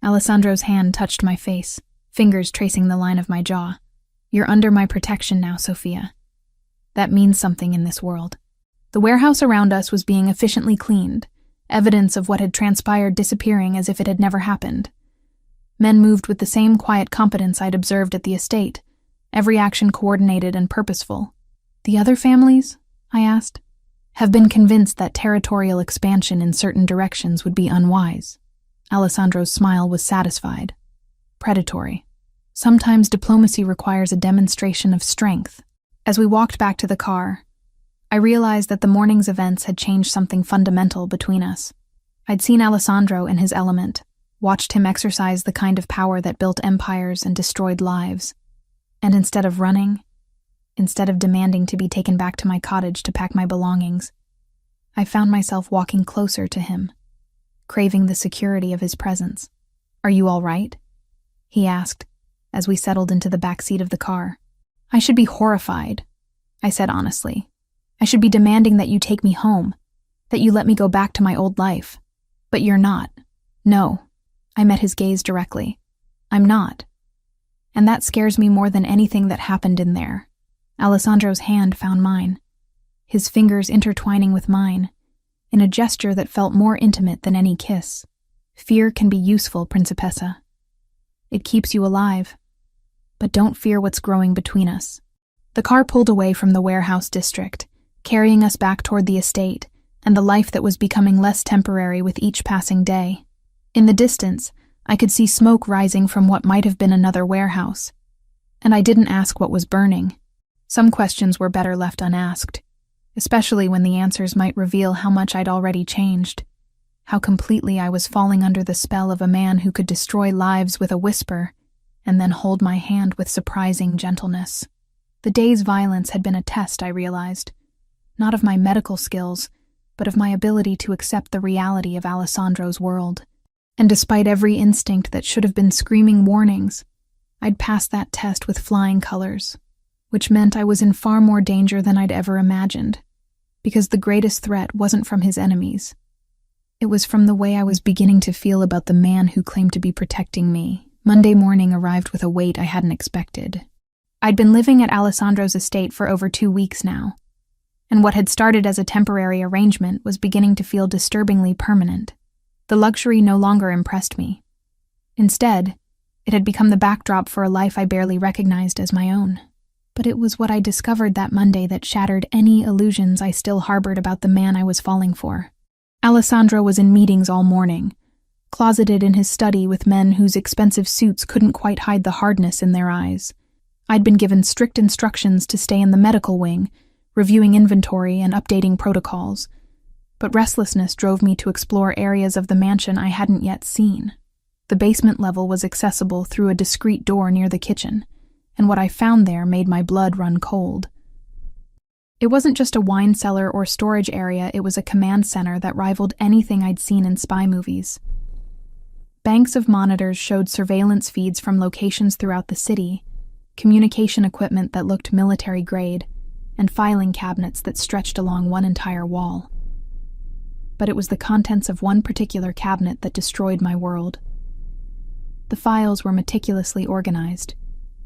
Alessandro's hand touched my face, fingers tracing the line of my jaw. You're under my protection now, Sophia. That means something in this world. The warehouse around us was being efficiently cleaned, evidence of what had transpired disappearing as if it had never happened. Men moved with the same quiet competence I'd observed at the estate, every action coordinated and purposeful. The other families, I asked, have been convinced that territorial expansion in certain directions would be unwise. Alessandro's smile was satisfied. Predatory. Sometimes diplomacy requires a demonstration of strength. As we walked back to the car, I realized that the morning's events had changed something fundamental between us. I'd seen Alessandro in his element, watched him exercise the kind of power that built empires and destroyed lives. And instead of running, instead of demanding to be taken back to my cottage to pack my belongings, I found myself walking closer to him, craving the security of his presence. Are you all right? He asked, as we settled into the back seat of the car. I should be horrified, I said honestly. I should be demanding that you take me home, that you let me go back to my old life. But you're not. No. I met his gaze directly. I'm not. And that scares me more than anything that happened in there. Alessandro's hand found mine, his fingers intertwining with mine, in a gesture that felt more intimate than any kiss. Fear can be useful, Principessa. It keeps you alive. But don't fear what's growing between us. The car pulled away from the warehouse district, carrying us back toward the estate and the life that was becoming less temporary with each passing day. In the distance, I could see smoke rising from what might have been another warehouse, and I didn't ask what was burning. Some questions were better left unasked, especially when the answers might reveal how much I'd already changed, how completely I was falling under the spell of a man who could destroy lives with a whisper and then hold my hand with surprising gentleness. The day's violence had been a test, I realized, not of my medical skills, but of my ability to accept the reality of Alessandro's world. And despite every instinct that should have been screaming warnings, I'd passed that test with flying colors, which meant I was in far more danger than I'd ever imagined, because the greatest threat wasn't from his enemies. It was from the way I was beginning to feel about the man who claimed to be protecting me. Monday morning arrived with a weight I hadn't expected. I'd been living at Alessandro's estate for over 2 weeks now, and what had started as a temporary arrangement was beginning to feel disturbingly permanent. The luxury no longer impressed me. Instead, it had become the backdrop for a life I barely recognized as my own. But it was what I discovered that Monday that shattered any illusions I still harbored about the man I was falling for. Alessandro was in meetings all morning, closeted in his study with men whose expensive suits couldn't quite hide the hardness in their eyes. I'd been given strict instructions to stay in the medical wing, reviewing inventory and updating protocols, but restlessness drove me to explore areas of the mansion I hadn't yet seen. The basement level was accessible through a discreet door near the kitchen, and what I found there made my blood run cold. It wasn't just a wine cellar or storage area, it was a command center that rivaled anything I'd seen in spy movies. Banks of monitors showed surveillance feeds from locations throughout the city, communication equipment that looked military-grade, and filing cabinets that stretched along one entire wall. But it was the contents of one particular cabinet that destroyed my world. The files were meticulously organized,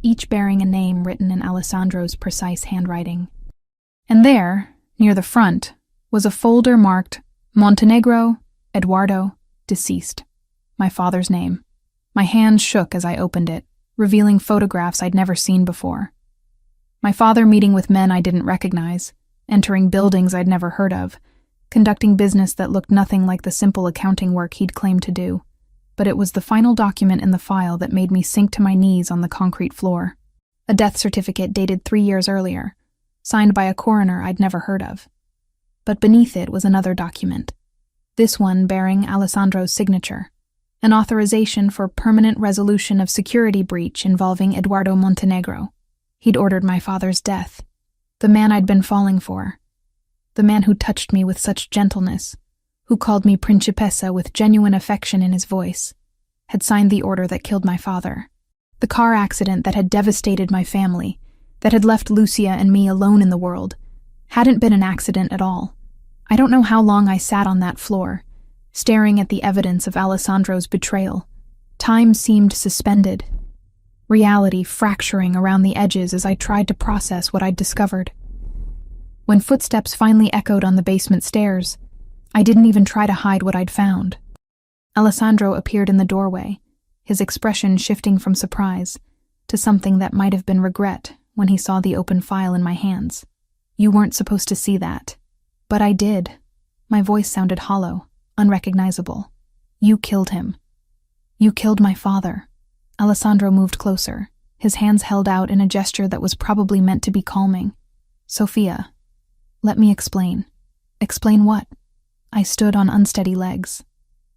each bearing a name written in Alessandro's precise handwriting. And there, near the front, was a folder marked Montenegro, Eduardo, deceased. My father's name. My hand shook as I opened it, revealing photographs I'd never seen before. My father meeting with men I didn't recognize, entering buildings I'd never heard of, conducting business that looked nothing like the simple accounting work he'd claimed to do. But it was the final document in the file that made me sink to my knees on the concrete floor. A death certificate dated 3 years earlier, signed by a coroner I'd never heard of. But beneath it was another document, this one bearing Alessandro's signature, an authorization for permanent resolution of security breach involving Eduardo Montenegro. He'd ordered my father's death, the man I'd been falling for, the man who touched me with such gentleness, who called me Principessa with genuine affection in his voice, had signed the order that killed my father. The car accident that had devastated my family, that had left Lucia and me alone in the world, hadn't been an accident at all. I don't know how long I sat on that floor, staring at the evidence of Alessandro's betrayal. Time seemed suspended, reality fracturing around the edges as I tried to process what I'd discovered. When footsteps finally echoed on the basement stairs, I didn't even try to hide what I'd found. Alessandro appeared in the doorway, his expression shifting from surprise to something that might have been regret when he saw the open file in my hands. "You weren't supposed to see that." "But I did." My voice sounded hollow, unrecognizable. "You killed him. You killed my father." Alessandro moved closer, his hands held out in a gesture that was probably meant to be calming. "Sophia, let me explain." "Explain what?" I stood on unsteady legs,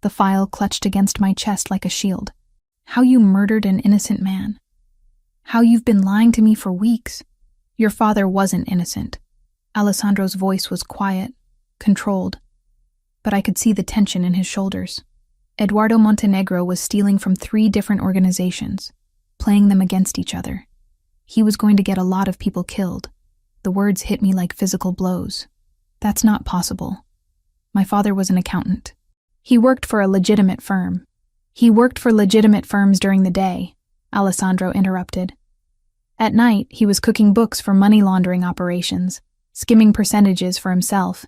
the file clutched against my chest like a shield. "How you murdered an innocent man. How you've been lying to me for weeks. Your father wasn't innocent." Alessandro's voice was quiet, controlled, but I could see the tension in his shoulders. Eduardo Montenegro was stealing from 3 different organizations, playing them against each other. He was going to get a lot of people killed. The words hit me like physical blows. "That's not possible." My father was an accountant. He worked for a legitimate firm. "He worked for legitimate firms during the day," Alessandro interrupted. "At night, he was cooking books for money laundering operations, skimming percentages for himself,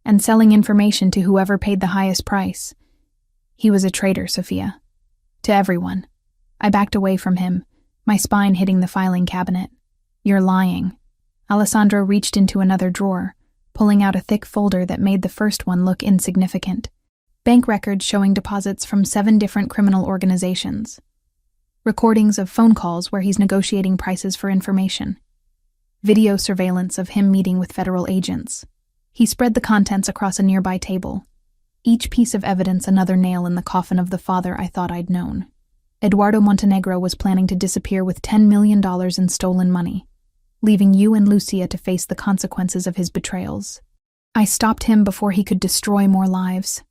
and selling information to whoever paid the highest price. He was a traitor, Sophia. To everyone." I backed away from him, my spine hitting the filing cabinet. "You're lying." Alessandro reached into another drawer, pulling out a thick folder that made the first one look insignificant. Bank records showing deposits from 7 different criminal organizations. Recordings of phone calls where he's negotiating prices for information. Video surveillance of him meeting with federal agents. He spread the contents across a nearby table. Each piece of evidence another nail in the coffin of the father I thought I'd known. Eduardo Montenegro was planning to disappear with $10 million in stolen money, leaving you and Lucia to face the consequences of his betrayals. I stopped him before he could destroy more lives.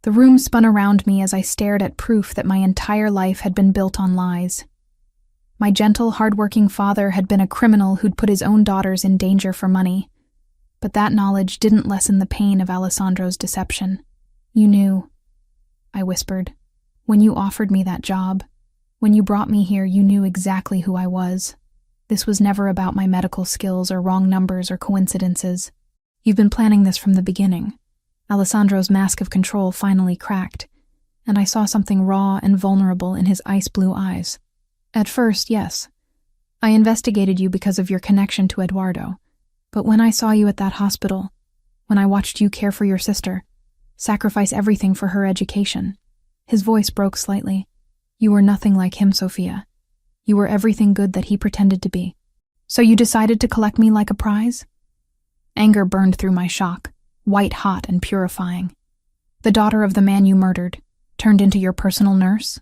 The room spun around me as I stared at proof that my entire life had been built on lies. My gentle, hard-working father had been a criminal who'd put his own daughters in danger for money. But that knowledge didn't lessen the pain of Alessandro's deception. "You knew," I whispered. "When you offered me that job, when you brought me here, you knew exactly who I was. This was never about my medical skills or wrong numbers or coincidences. You've been planning this from the beginning." Alessandro's mask of control finally cracked, and I saw something raw and vulnerable in his ice-blue eyes. "At first, yes. I investigated you because of your connection to Eduardo. But when I saw you at that hospital, when I watched you care for your sister, sacrifice everything for her education," his voice broke slightly, "you were nothing like him, Sophia. You were everything good that he pretended to be. So you decided to collect me like a prize?" Anger burned through my shock, white-hot and purifying. "The daughter of the man you murdered turned into your personal nurse?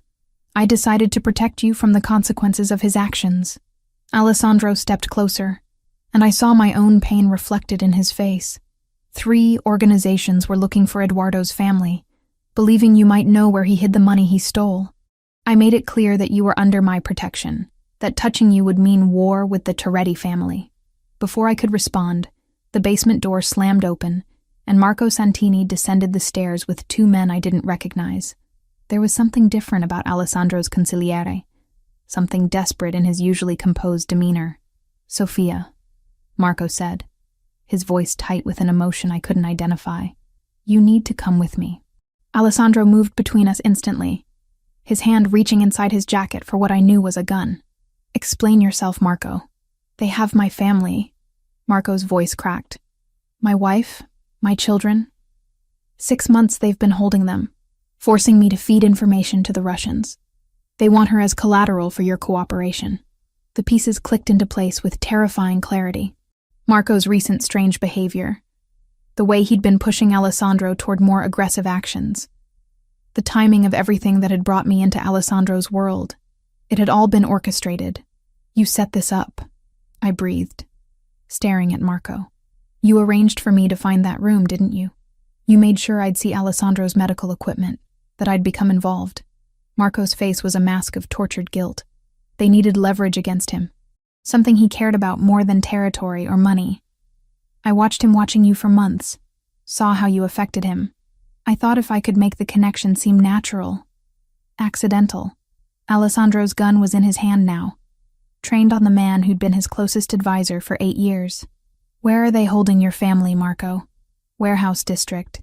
I decided to protect you from the consequences of his actions." Alessandro stepped closer, and I saw my own pain reflected in his face. 3 organizations were looking for Eduardo's family, believing you might know where he hid the money he stole. I made it clear that you were under my protection, that touching you would mean war with the Toretti family. Before I could respond, the basement door slammed open, and Marco Santini descended the stairs with 2 men I didn't recognize. There was something different about Alessandro's consigliere, something desperate in his usually composed demeanor. "Sophia," Marco said, his voice tight with an emotion I couldn't identify. "You need to come with me." Alessandro moved between us instantly, his hand reaching inside his jacket for what I knew was a gun. "Explain yourself, Marco. They have my family." Marco's voice cracked. "My wife, my children. 6 months they've been holding them, forcing me to feed information to the Russians. They want her as collateral for your cooperation." The pieces clicked into place with terrifying clarity. Marco's recent strange behavior, the way he'd been pushing Alessandro toward more aggressive actions. The timing of everything that had brought me into Alessandro's world. It had all been orchestrated. You set this up, I breathed, staring at Marco. You arranged for me to find that room, didn't you? You made sure I'd see Alessandro's medical equipment, that I'd become involved. Marco's face was a mask of tortured guilt. They needed leverage against him, something he cared about more than territory or money. I watched him watching you for months, saw how you affected him. I thought if I could make the connection seem natural, accidental. Alessandro's gun was in his hand now, trained on the man who'd been his closest advisor for 8 years. Where are they holding your family, Marco? Warehouse district.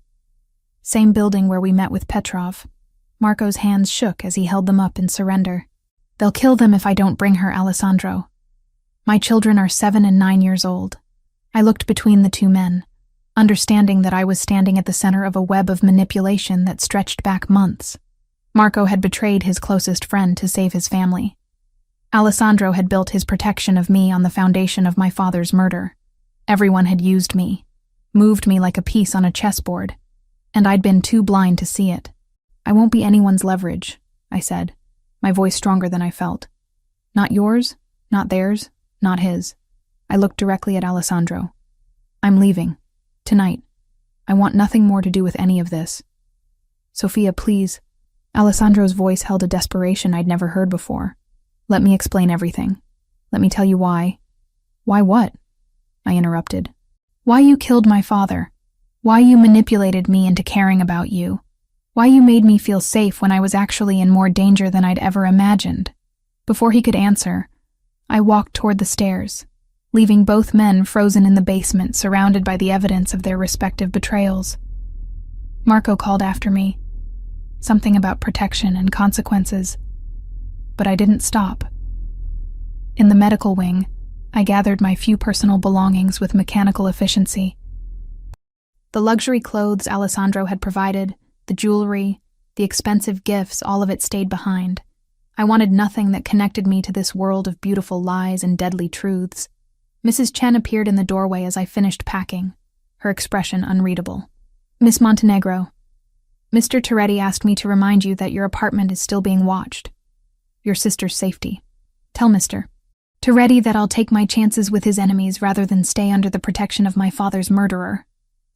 Same building where we met with Petrov. Marco's hands shook as he held them up in surrender. They'll kill them if I don't bring her, Alessandro. My children are 7 and 9 years old. I looked between the two men, understanding that I was standing at the center of a web of manipulation that stretched back months. Marco had betrayed his closest friend to save his family. Alessandro had built his protection of me on the foundation of my father's murder. Everyone had used me, moved me like a piece on a chessboard, and I'd been too blind to see it. I won't be anyone's leverage, I said, my voice stronger than I felt. Not yours, not theirs, not his. I looked directly at Alessandro. I'm leaving. Tonight. I want nothing more to do with any of this. Sophia, please. Alessandro's voice held a desperation I'd never heard before. Let me explain everything. Let me tell you why. Why what? I interrupted. Why you killed my father. Why you manipulated me into caring about you. Why you made me feel safe when I was actually in more danger than I'd ever imagined. Before he could answer, I walked toward the stairs, leaving both men frozen in the basement, surrounded by the evidence of their respective betrayals. Marco called after me, something about protection and consequences, but I didn't stop. In the medical wing, I gathered my few personal belongings with mechanical efficiency. The luxury clothes Alessandro had provided, the jewelry, the expensive gifts, all of it stayed behind. I wanted nothing that connected me to this world of beautiful lies and deadly truths. Mrs. Chen appeared in the doorway as I finished packing, her expression unreadable. Miss Montenegro, Mr. Toretti asked me to remind you that your apartment is still being watched. Your sister's safety. Tell Mr. Toretti that I'll take my chances with his enemies rather than stay under the protection of my father's murderer,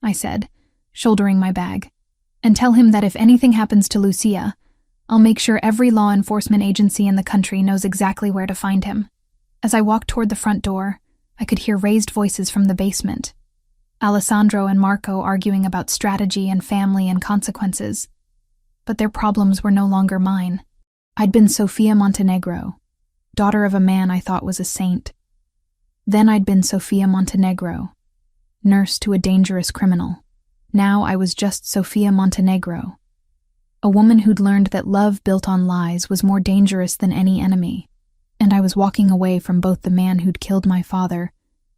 I said, shouldering my bag. And tell him that if anything happens to Lucia, I'll make sure every law enforcement agency in the country knows exactly where to find him. As I walked toward the front door, I could hear raised voices from the basement. Alessandro and Marco arguing about strategy and family and consequences. But their problems were no longer mine. I'd been Sophia Montenegro, daughter of a man I thought was a saint. Then I'd been Sophia Montenegro, nurse to a dangerous criminal. Now I was just Sophia Montenegro, a woman who'd learned that love built on lies was more dangerous than any enemy, and I was walking away from both the man who'd killed my father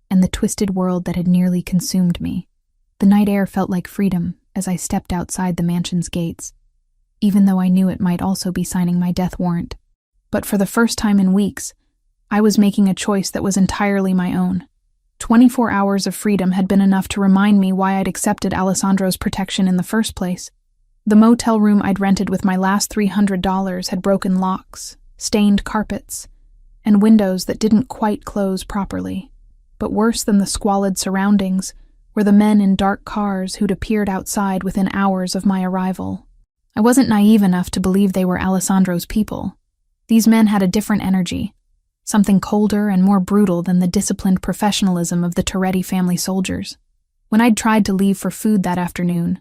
and the twisted world that had nearly consumed me. The night air felt like freedom as I stepped outside the mansion's gates, even though I knew it might also be signing my death warrant. But for the first time in weeks, I was making a choice that was entirely my own. 24 hours of freedom had been enough to remind me why I'd accepted Alessandro's protection in the first place. The motel room I'd rented with my last $300 had broken locks, stained carpets, and windows that didn't quite close properly. But worse than the squalid surroundings were the men in dark cars who'd appeared outside within hours of my arrival. I wasn't naive enough to believe they were Alessandro's people. These men had a different energy, something colder and more brutal than the disciplined professionalism of the Toretti family soldiers. When I'd tried to leave for food that afternoon,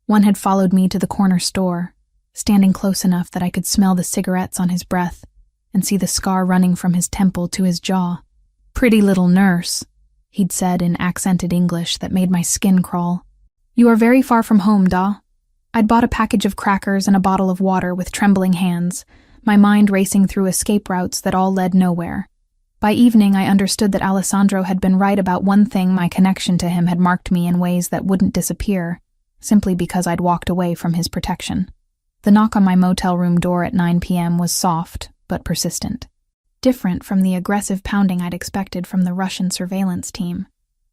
one had followed me to the corner store, standing close enough that I could smell the cigarettes on his breath and see the scar running from his temple to his jaw. "Pretty little nurse," he'd said in accented English that made my skin crawl. "You are very far from home, da?" I'd bought a package of crackers and a bottle of water with trembling hands, my mind racing through escape routes that all led nowhere. By evening, I understood that Alessandro had been right about one thing: my connection to him had marked me in ways that wouldn't disappear, simply because I'd walked away from his protection. The knock on my motel room door at 9 p.m. was soft, but persistent. Different from the aggressive pounding I'd expected from the Russian surveillance team.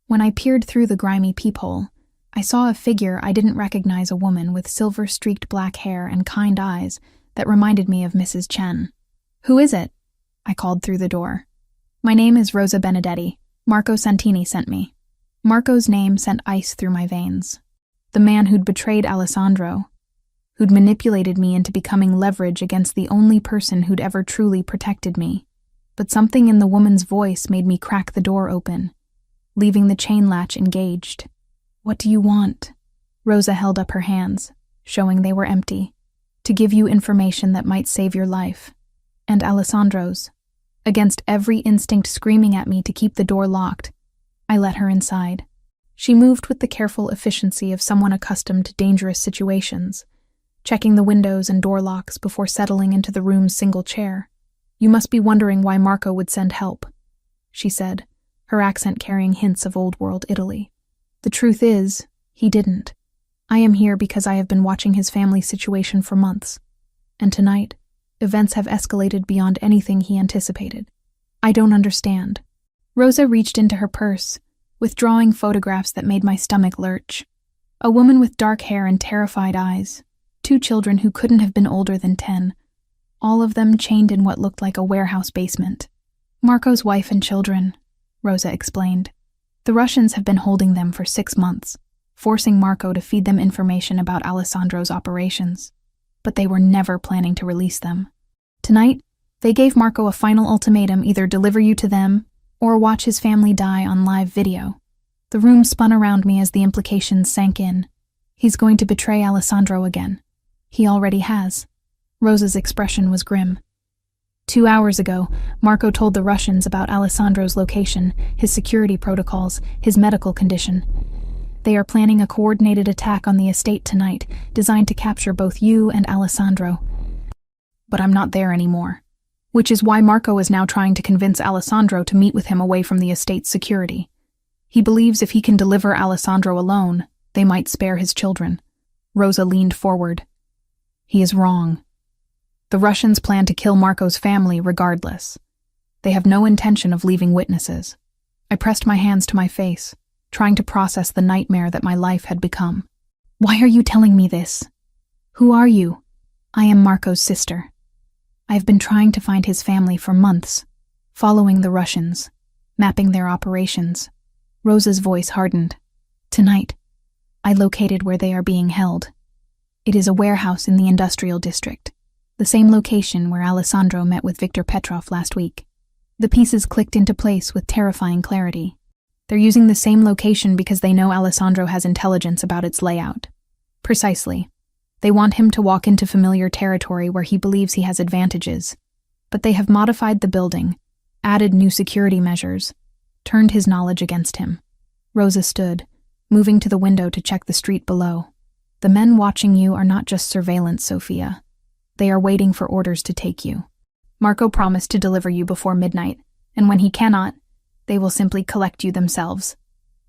When I peered through the grimy peephole, I saw a figure I didn't recognize, a woman with silver-streaked black hair and kind eyes that reminded me of Mrs. Chen. "Who is it?" I called through the door. "My name is Rosa Benedetti. Marco Santini sent me." Marco's name sent ice through my veins. The man who'd betrayed Alessandro, who'd manipulated me into becoming leverage against the only person who'd ever truly protected me. But something in the woman's voice made me crack the door open, leaving the chain latch engaged. "What do you want?" Rosa held up her hands, showing they were empty. "To give you information that might save your life. And Alessandro's." Against every instinct screaming at me to keep the door locked, I let her inside. She moved with the careful efficiency of someone accustomed to dangerous situations, checking the windows and door locks before settling into the room's single chair. "You must be wondering why Marco would send help," she said, her accent carrying hints of old-world Italy. "The truth is, he didn't. I am here because I have been watching his family situation for months, and tonight, events have escalated beyond anything he anticipated. I don't understand." Rosa reached into her purse, withdrawing photographs that made my stomach lurch. A woman with dark hair and terrified eyes, 2 children who couldn't have been older than 10, all of them chained in what looked like a warehouse basement. "Marco's wife and children," Rosa explained. "The Russians have been holding them for 6 months, forcing Marco to feed them information about Alessandro's operations. But they were never planning to release them. Tonight, they gave Marco a final ultimatum: either deliver you to them or watch his family die on live video." The room spun around me as the implications sank in. "He's going to betray Alessandro again. He already has." Rosa's expression was grim. 2 hours ago, Marco told the Russians about Alessandro's location, his security protocols, his medical condition. "They are planning a coordinated attack on the estate tonight, designed to capture both you and Alessandro. But I'm not there anymore. Which is why Marco is now trying to convince Alessandro to meet with him away from the estate's security. He believes if he can deliver Alessandro alone, they might spare his children." Rosa leaned forward. "He is wrong. The Russians plan to kill Marco's family regardless. They have no intention of leaving witnesses." I pressed my hands to my face, trying to process the nightmare that my life had become. "Why are you telling me this? Who are you?" "I am Marco's sister. I have been trying to find his family for months, following the Russians, mapping their operations." Rosa's voice hardened. "Tonight, I located where they are being held. It is a warehouse in the industrial district, the same location where Alessandro met with Viktor Petrov last week." The pieces clicked into place with terrifying clarity. They're using the same location because they know Alessandro has intelligence about its layout. Precisely. They want him to walk into familiar territory where he believes he has advantages. But they have modified the building, added new security measures, turned his knowledge against him. Rosa stood, moving to the window to check the street below. "The men watching you are not just surveillance, Sophia. They are waiting for orders to take you. Marco promised to deliver you before midnight, and when he cannot, they will simply collect you themselves."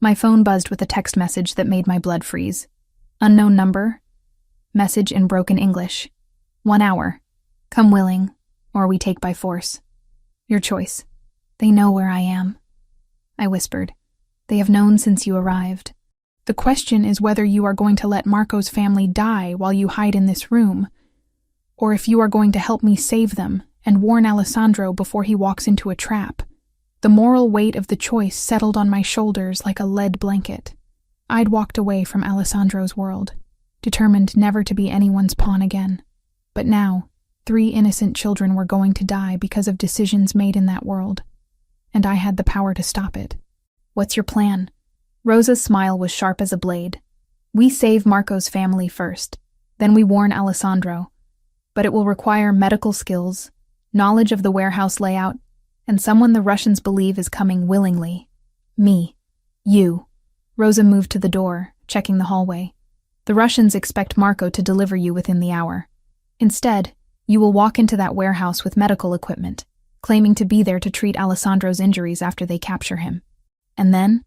My phone buzzed with a text message that made my blood freeze. "Unknown number. Message in broken English. 1 hour. Come willing, or we take by force. Your choice." "They know where I am," I whispered. "They have known since you arrived. The question is whether you are going to let Marco's family die while you hide in this room, or if you are going to help me save them and warn Alessandro before he walks into a trap." The moral weight of the choice settled on my shoulders like a lead blanket. I'd walked away from Alessandro's world, determined never to be anyone's pawn again. But now, 3 innocent children were going to die because of decisions made in that world, and I had the power to stop it. "What's your plan?" Rosa's smile was sharp as a blade. "We save Marco's family first, then we warn Alessandro. But it will require medical skills, knowledge of the warehouse layout, and someone the Russians believe is coming willingly. Me. You." Rosa moved to the door, checking the hallway. "The Russians expect Marco to deliver you within the hour. Instead, you will walk into that warehouse with medical equipment, claiming to be there to treat Alessandro's injuries after they capture him. And then?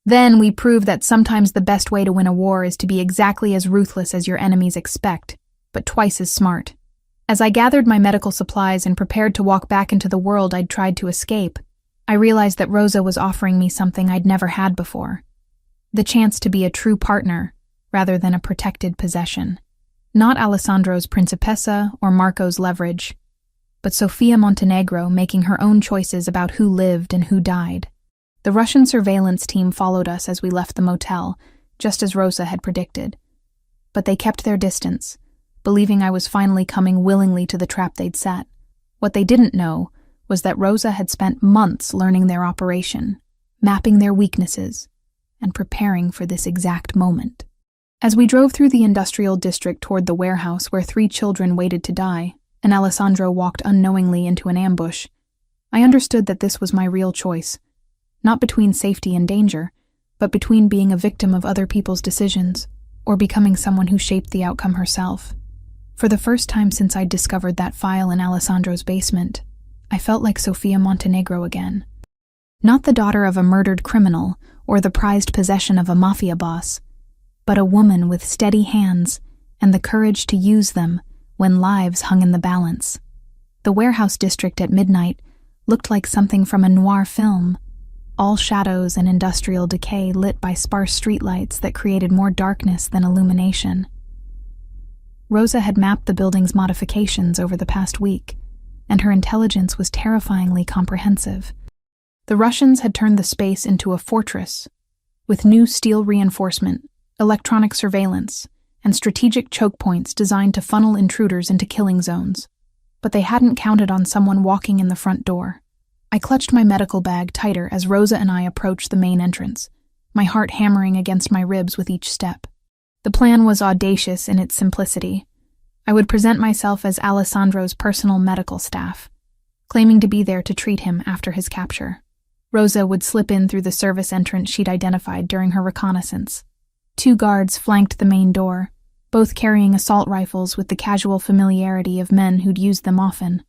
Then we prove that sometimes the best way to win a war is to be exactly as ruthless as your enemies expect, but twice as smart." As I gathered my medical supplies and prepared to walk back into the world I'd tried to escape, I realized that Rosa was offering me something I'd never had before. The chance to be a true partner rather than a protected possession. Not Alessandro's principessa or Marco's leverage, but Sofia Montenegro making her own choices about who lived and who died. The Russian surveillance team followed us as we left the motel, just as Rosa had predicted. But they kept their distance, believing I was finally coming willingly to the trap they'd set. What they didn't know was that Rosa had spent months learning their operation, mapping their weaknesses, and preparing for this exact moment. As we drove through the industrial district toward the warehouse where 3 children waited to die, and Alessandro walked unknowingly into an ambush, I understood that this was my real choice, not between safety and danger, but between being a victim of other people's decisions or becoming someone who shaped the outcome herself. For the first time since I'd discovered that file in Alessandro's basement, I felt like Sofia Montenegro again. Not the daughter of a murdered criminal or the prized possession of a mafia boss, but a woman with steady hands and the courage to use them when lives hung in the balance. The warehouse district at midnight looked like something from a noir film, all shadows and industrial decay lit by sparse streetlights that created more darkness than illumination. Rosa had mapped the building's modifications over the past week, and her intelligence was terrifyingly comprehensive. The Russians had turned the space into a fortress, with new steel reinforcement, electronic surveillance, and strategic choke points designed to funnel intruders into killing zones. But they hadn't counted on someone walking in the front door. I clutched my medical bag tighter as Rosa and I approached the main entrance, my heart hammering against my ribs with each step. The plan was audacious in its simplicity. I would present myself as Alessandro's personal medical staff, claiming to be there to treat him after his capture. Rosa would slip in through the service entrance she'd identified during her reconnaissance. 2 guards flanked the main door, both carrying assault rifles with the casual familiarity of men who'd used them often.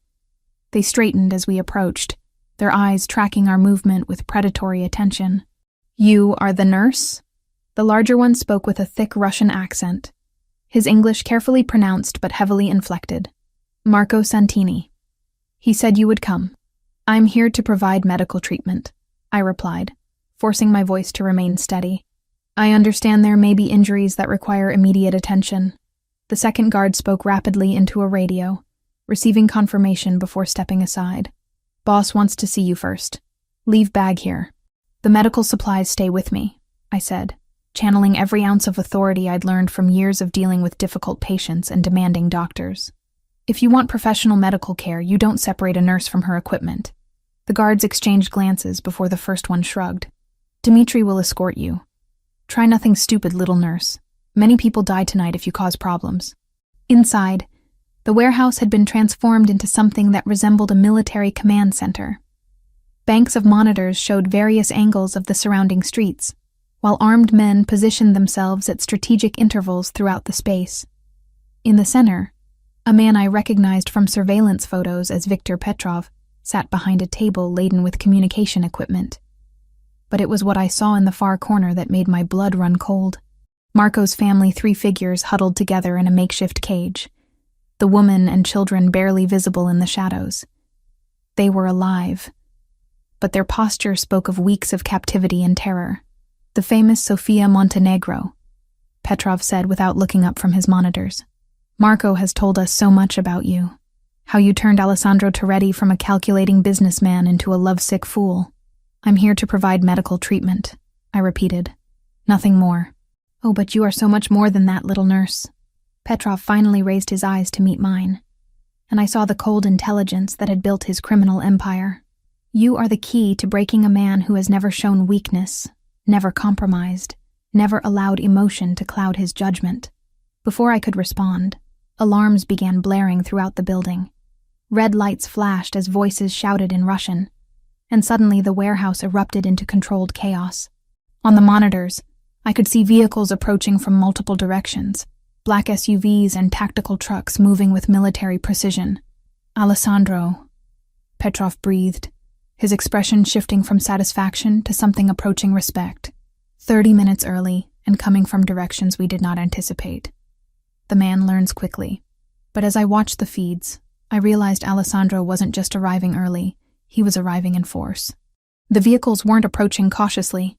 They straightened as we approached, their eyes tracking our movement with predatory attention. "You are the nurse?" The larger one spoke with a thick Russian accent, his English carefully pronounced but heavily inflected. "Marco Santini. He said you would come." "I'm here to provide medical treatment," I replied, forcing my voice to remain steady. "I understand there may be injuries that require immediate attention." The second guard spoke rapidly into a radio, receiving confirmation before stepping aside. "Boss wants to see you first. Leave bag here." "The medical supplies stay with me," I said, channeling every ounce of authority I'd learned from years of dealing with difficult patients and demanding doctors. "If you want professional medical care, you don't separate a nurse from her equipment." The guards exchanged glances before the first one shrugged. "Dmitri will escort you. Try nothing stupid, little nurse. Many people die tonight if you cause problems." Inside, the warehouse had been transformed into something that resembled a military command center. Banks of monitors showed various angles of the surrounding streets, while armed men positioned themselves at strategic intervals throughout the space. In the center, a man I recognized from surveillance photos as Viktor Petrov sat behind a table laden with communication equipment. But it was what I saw in the far corner that made my blood run cold. Marco's family, 3 figures huddled together in a makeshift cage, the woman and children barely visible in the shadows. They were alive, but their posture spoke of weeks of captivity and terror. "The famous Sofia Montenegro," Petrov said without looking up from his monitors. "Marco has told us so much about you. How you turned Alessandro Toretti from a calculating businessman into a lovesick fool. I'm here to provide medical treatment," I repeated. "Nothing more." "Oh, but you are so much more than that, little nurse." Petrov finally raised his eyes to meet mine, and I saw the cold intelligence that had built his criminal empire. "You are the key to breaking a man who has never shown weakness, never compromised, never allowed emotion to cloud his judgment." Before I could respond, alarms began blaring throughout the building. Red lights flashed as voices shouted in Russian, and suddenly the warehouse erupted into controlled chaos. On the monitors, I could see vehicles approaching from multiple directions, black SUVs and tactical trucks moving with military precision. "Alessandro," Petrov breathed, his expression shifting from satisfaction to something approaching respect. 30 minutes early and coming from directions we did not anticipate. The man learns quickly, but as I watched the feeds, I realized Alessandro wasn't just arriving early, he was arriving in force. The vehicles weren't approaching cautiously.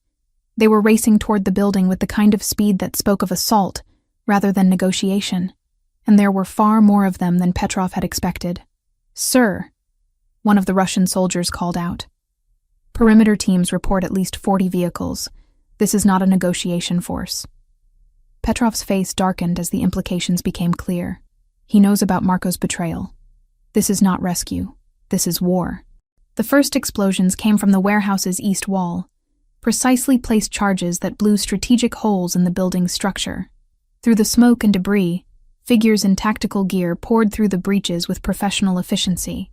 They were racing toward the building with the kind of speed that spoke of assault rather than negotiation, and there were far more of them than Petrov had expected. "Sir," one of the Russian soldiers called out. "Perimeter teams report at least 40 vehicles. This is not a negotiation force." Petrov's face darkened as the implications became clear. He knows about Marco's betrayal. This is not rescue. This is war. The first explosions came from the warehouse's east wall, precisely placed charges that blew strategic holes in the building's structure. Through the smoke and debris, figures in tactical gear poured through the breaches with professional efficiency.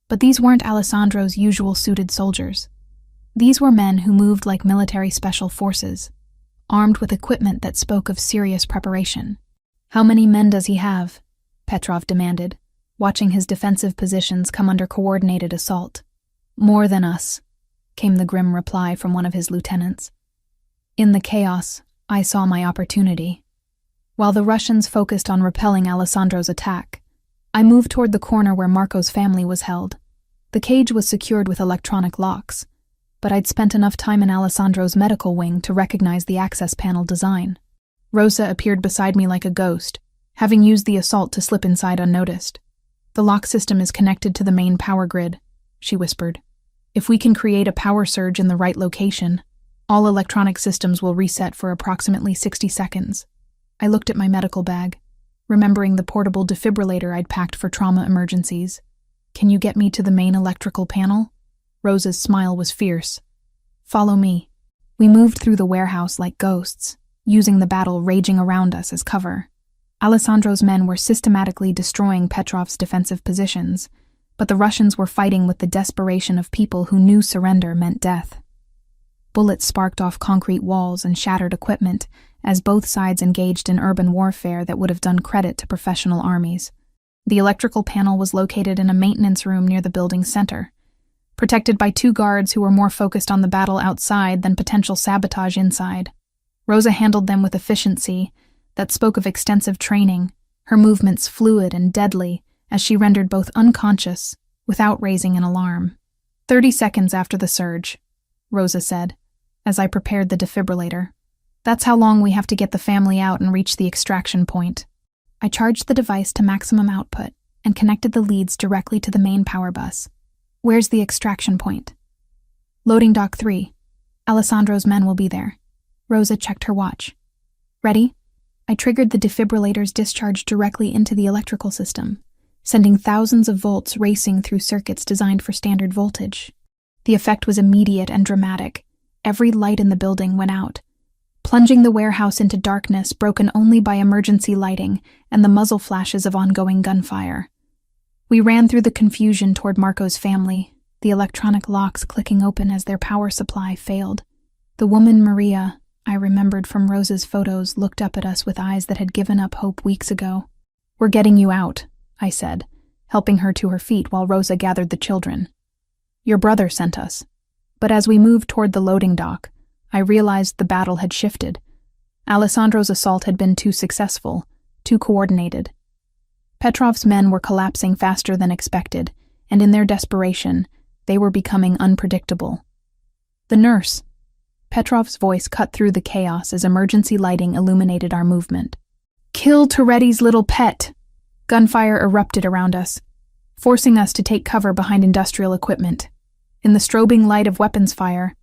But these weren't Alessandro's usual suited soldiers. These were men who moved like military special forces, armed with equipment that spoke of serious preparation. "How many men does he have?" Petrov demanded, watching his defensive positions come under coordinated assault. "More than us," came the grim reply from one of his lieutenants. In the chaos, I saw my opportunity. While the Russians focused on repelling Alessandro's attack, I moved toward the corner where Marco's family was held. The cage was secured with electronic locks, but I'd spent enough time in Alessandro's medical wing to recognize the access panel design. Rosa appeared beside me like a ghost, having used the assault to slip inside unnoticed. "The lock system is connected to the main power grid," she whispered. "If we can create a power surge in the right location, all electronic systems will reset for approximately 60 seconds. I looked at my medical bag, remembering the portable defibrillator I'd packed for trauma emergencies. "Can you get me to the main electrical panel?" Rosa's smile was fierce. "Follow me." We moved through the warehouse like ghosts, using the battle raging around us as cover. Alessandro's men were systematically destroying Petrov's defensive positions, but the Russians were fighting with the desperation of people who knew surrender meant death. Bullets sparked off concrete walls and shattered equipment as both sides engaged in urban warfare that would have done credit to professional armies. The electrical panel was located in a maintenance room near the building's center, protected by 2 guards who were more focused on the battle outside than potential sabotage inside. Rosa handled them with efficiency that spoke of extensive training, her movements fluid and deadly as she rendered both unconscious without raising an alarm. 30 seconds after the surge," Rosa said, as I prepared the defibrillator. "That's how long we have to get the family out and reach the extraction point." I charged the device to maximum output and connected the leads directly to the main power bus. "Where's the extraction point?" "Loading dock 3. Alessandro's men will be there." Rosa checked her watch. "Ready?" I triggered the defibrillator's discharge directly into the electrical system, sending thousands of volts racing through circuits designed for standard voltage. The effect was immediate and dramatic. Every light in the building went out, plunging the warehouse into darkness broken only by emergency lighting and the muzzle flashes of ongoing gunfire. We ran through the confusion toward Marco's family, the electronic locks clicking open as their power supply failed. The woman Maria, I remembered from Rosa's photos, looked up at us with eyes that had given up hope weeks ago. "We're getting you out," I said, helping her to her feet while Rosa gathered the children. "Your brother sent us." But as we moved toward the loading dock, I realized the battle had shifted. Alessandro's assault had been too successful, too coordinated. Petrov's men were collapsing faster than expected, and in their desperation, they were becoming unpredictable. "The nurse." Petrov's voice cut through the chaos as emergency lighting illuminated our movement. "Kill Toretti's little pet!" Gunfire erupted around us, forcing us to take cover behind industrial equipment. In the strobing light of weapons fire,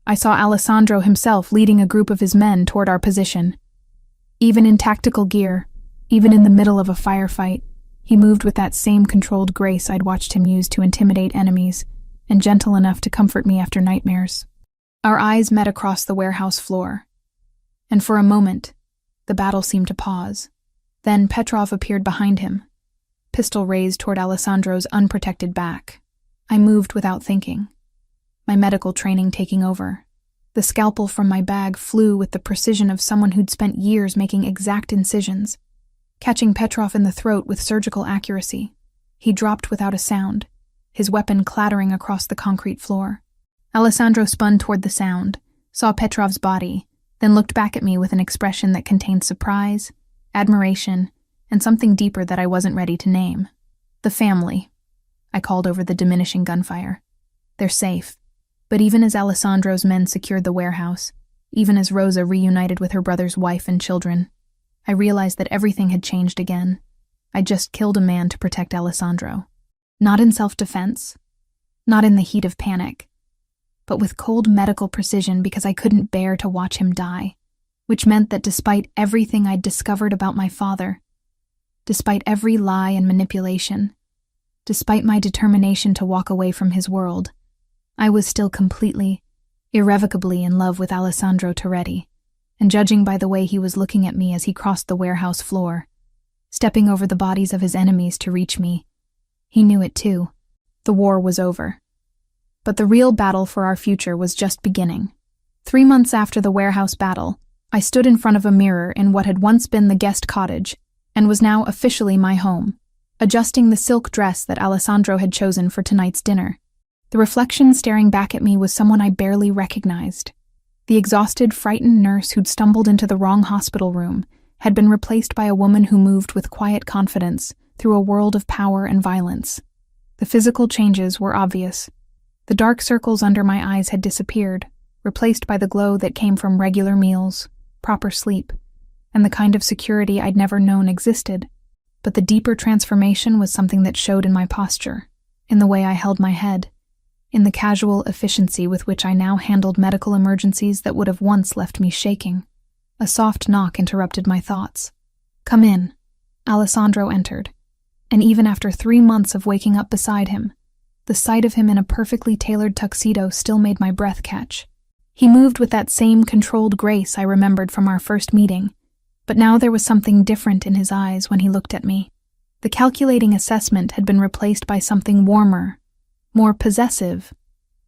I saw Alessandro himself leading a group of his men toward our position. Even in tactical gear, even in the middle of a firefight, he moved with that same controlled grace I'd watched him use to intimidate enemies, and gentle enough to comfort me after nightmares. Our eyes met across the warehouse floor, and for a moment, the battle seemed to pause. Then Petrov appeared behind him, pistol raised toward Alessandro's unprotected back. I moved without thinking, my medical training taking over. The scalpel from my bag flew with the precision of someone who'd spent years making exact incisions, catching Petrov in the throat with surgical accuracy. He dropped without a sound, his weapon clattering across the concrete floor. Alessandro spun toward the sound, saw Petrov's body, then looked back at me with an expression that contained surprise, admiration, and something deeper that I wasn't ready to name. "The family," I called over the diminishing gunfire. "They're safe." But even as Alessandro's men secured the warehouse, Even as Rosa reunited with her brother's wife and children, I realized that everything had changed again. I'd just killed a man to protect Alessandro. Not in self-defense, not in the heat of panic, but with cold medical precision because I couldn't bear to watch him die, which meant that despite everything I'd discovered about my father, despite every lie and manipulation, despite my determination to walk away from his world, I was still completely, irrevocably in love with Alessandro Toretti, and judging by the way he was looking at me as he crossed the warehouse floor, stepping over the bodies of his enemies to reach me, he knew it too. The war was over. But the real battle for our future was just beginning. 3 months after the warehouse battle, I stood in front of a mirror in what had once been the guest cottage and was now officially my home, adjusting the silk dress that Alessandro had chosen for tonight's dinner. The reflection staring back at me was someone I barely recognized. The exhausted, frightened nurse who'd stumbled into the wrong hospital room had been replaced by a woman who moved with quiet confidence through a world of power and violence. The physical changes were obvious. The dark circles under my eyes had disappeared, replaced by the glow that came from regular meals, proper sleep, and the kind of security I'd never known existed. But the deeper transformation was something that showed in my posture, in the way I held my head, in the casual efficiency with which I now handled medical emergencies that would have once left me shaking. A soft knock interrupted my thoughts. "Come in." Alessandro entered, and even after 3 months of waking up beside him, the sight of him in a perfectly tailored tuxedo still made my breath catch. He moved with that same controlled grace I remembered from our first meeting, but now there was something different in his eyes when he looked at me. The calculating assessment had been replaced by something warmer, more possessive,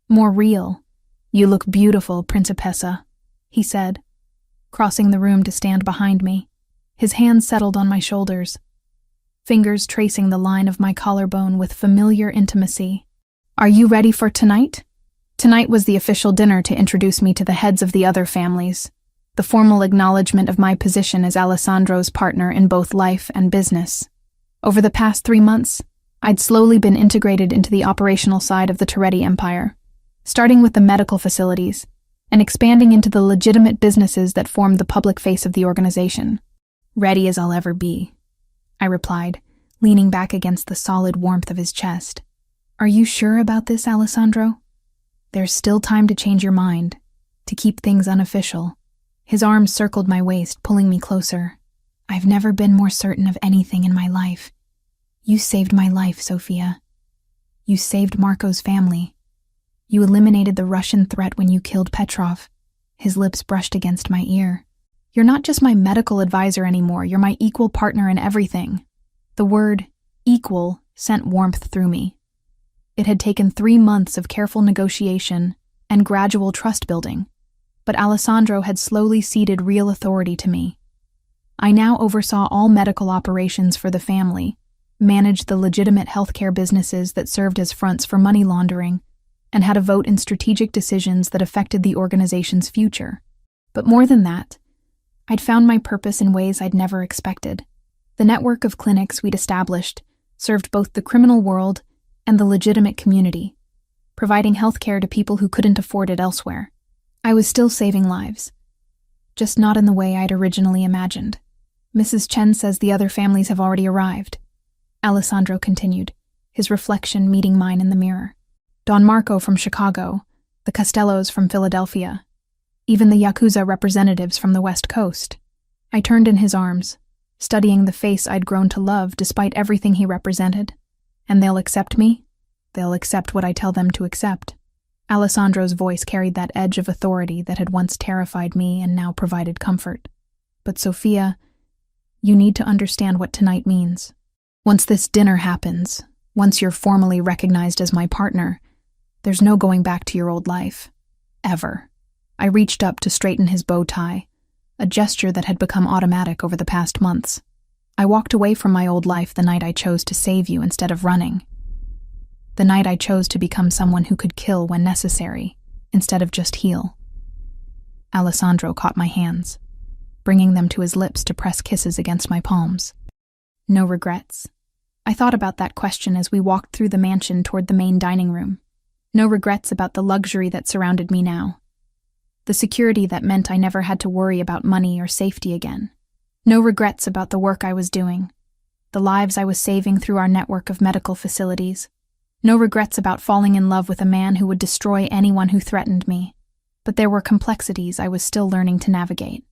more real. "You look beautiful, Principessa," he said, crossing the room to stand behind me. His hands settled on my shoulders, fingers tracing the line of my collarbone with familiar intimacy. "Are you ready for tonight?" Tonight was the official dinner to introduce me to the heads of the other families, the formal acknowledgement of my position as Alessandro's partner in both life and business. Over the past 3 months, I'd slowly been integrated into the operational side of the Toretti empire, starting with the medical facilities and expanding into the legitimate businesses that formed the public face of the organization. "Ready as I'll ever be," I replied, leaning back against the solid warmth of his chest. "Are you sure about this, Alessandro? There's still time to change your mind, to keep things unofficial." His arms circled my waist, pulling me closer. "I've never been more certain of anything in my life. You saved my life, Sophia. You saved Marco's family. You eliminated the Russian threat when you killed Petrov." His lips brushed against my ear. "You're not just my medical advisor anymore, you're my equal partner in everything." The word equal sent warmth through me. It had taken 3 months of careful negotiation and gradual trust building, but Alessandro had slowly ceded real authority to me. I now oversaw all medical operations for the family, managed the legitimate healthcare businesses that served as fronts for money laundering, and had a vote in strategic decisions that affected the organization's future. But more than that, I'd found my purpose in ways I'd never expected. The network of clinics we'd established served both the criminal world and the legitimate community, providing healthcare to people who couldn't afford it elsewhere. I was still saving lives, just not in the way I'd originally imagined. "Mrs. Chen says the other families have already arrived," Alessandro continued, his reflection meeting mine in the mirror. "Don Marco from Chicago, the Costellos from Philadelphia, even the Yakuza representatives from the West Coast." I turned in his arms, studying the face I'd grown to love despite everything he represented. "And they'll accept me? They'll accept what I tell them to accept." Alessandro's voice carried that edge of authority that had once terrified me and now provided comfort. "But Sophia, you need to understand what tonight means. Once this dinner happens, once you're formally recognized as my partner, there's no going back to your old life. Ever." I reached up to straighten his bow tie, a gesture that had become automatic over the past months. "I walked away from my old life the night I chose to save you instead of running. The night I chose to become someone who could kill when necessary, instead of just heal." Alessandro caught my hands, bringing them to his lips to press kisses against my palms. "No regrets?" I thought about that question as we walked through the mansion toward the main dining room. No regrets about the luxury that surrounded me now. the security that meant I never had to worry about money or safety again. No regrets about the work I was doing, the lives I was saving through our network of medical facilities. No regrets about falling in love with a man who would destroy anyone who threatened me. But there were complexities I was still learning to navigate.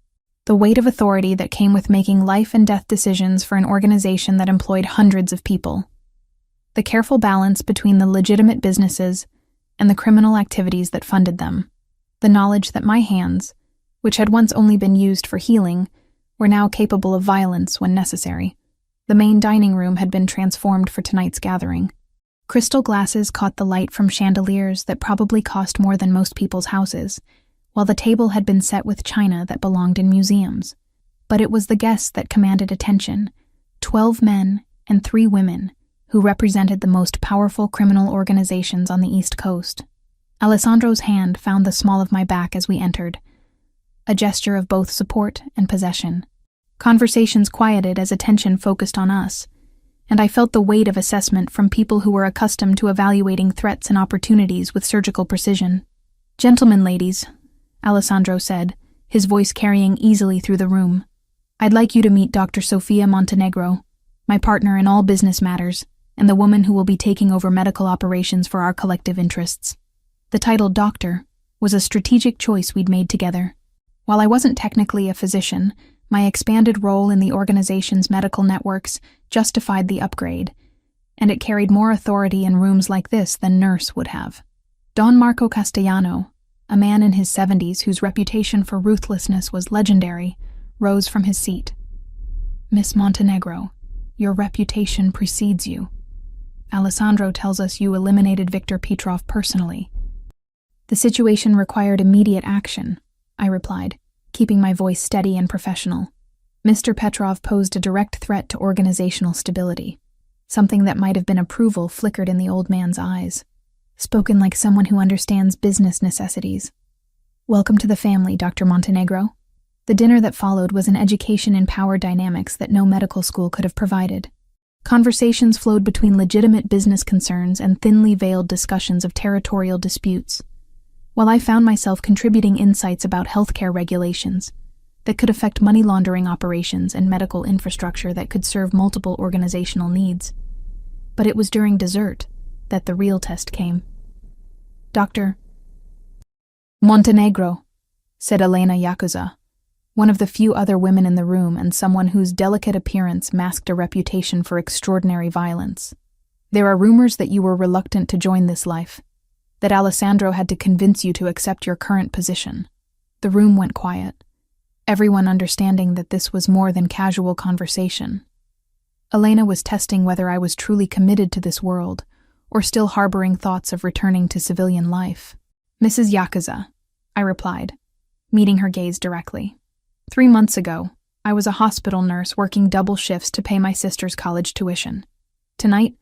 The weight of authority that came with making life and death decisions for an organization that employed hundreds of people. The careful balance between the legitimate businesses and the criminal activities that funded them. The knowledge that my hands, which had once only been used for healing, were now capable of violence when necessary. The main dining room had been transformed for tonight's gathering. Crystal glasses caught the light from chandeliers that probably cost more than most people's houses, while the table had been set with china that belonged in museums. But it was the guests that commanded attention, 12 men and 3 women, who represented the most powerful criminal organizations on the East Coast. Alessandro's hand found the small of my back as we entered, a gesture of both support and possession. Conversations quieted as attention focused on us, and I felt the weight of assessment from people who were accustomed to evaluating threats and opportunities with surgical precision. "Gentlemen, ladies," Alessandro said, his voice carrying easily through the room, "I'd like you to meet Dr. Sofia Montenegro, my partner in all business matters, and the woman who will be taking over medical operations for our collective interests." The title doctor was a strategic choice we'd made together. While I wasn't technically a physician, my expanded role in the organization's medical networks justified the upgrade, and it carried more authority in rooms like this than nurse would have. Don Marco Castellano, a man in his 70s whose reputation for ruthlessness was legendary, rose from his seat. "Miss Montenegro, your reputation precedes you. Alessandro tells us you eliminated Viktor Petrov personally." "The situation required immediate action," I replied, keeping my voice steady and professional. "Mr. Petrov posed a direct threat to organizational stability. Something that might have been approval flickered in the old man's eyes, spoken like someone who understands business necessities. "Welcome to the family, Dr. Montenegro." The dinner that followed was an education in power dynamics that no medical school could have provided. Conversations flowed between legitimate business concerns and thinly veiled discussions of territorial disputes, while I found myself contributing insights about healthcare regulations that could affect money laundering operations and medical infrastructure that could serve multiple organizational needs. But it was during dessert that the real test came. "Dr. Montenegro," said Elena Yakuza, one of the few other women in the room and someone whose delicate appearance masked a reputation for extraordinary violence. "There are rumors that you were reluctant to join this life, that Alessandro had to convince you to accept your current position." The room went quiet, everyone understanding that this was more than casual conversation. Elena was testing whether I was truly committed to this world, or still harboring thoughts of returning to civilian life. "Mrs. Yakuza," I replied, meeting her gaze directly. 3 months ago, I was a hospital nurse working double shifts to pay my sister's college tuition. Tonight,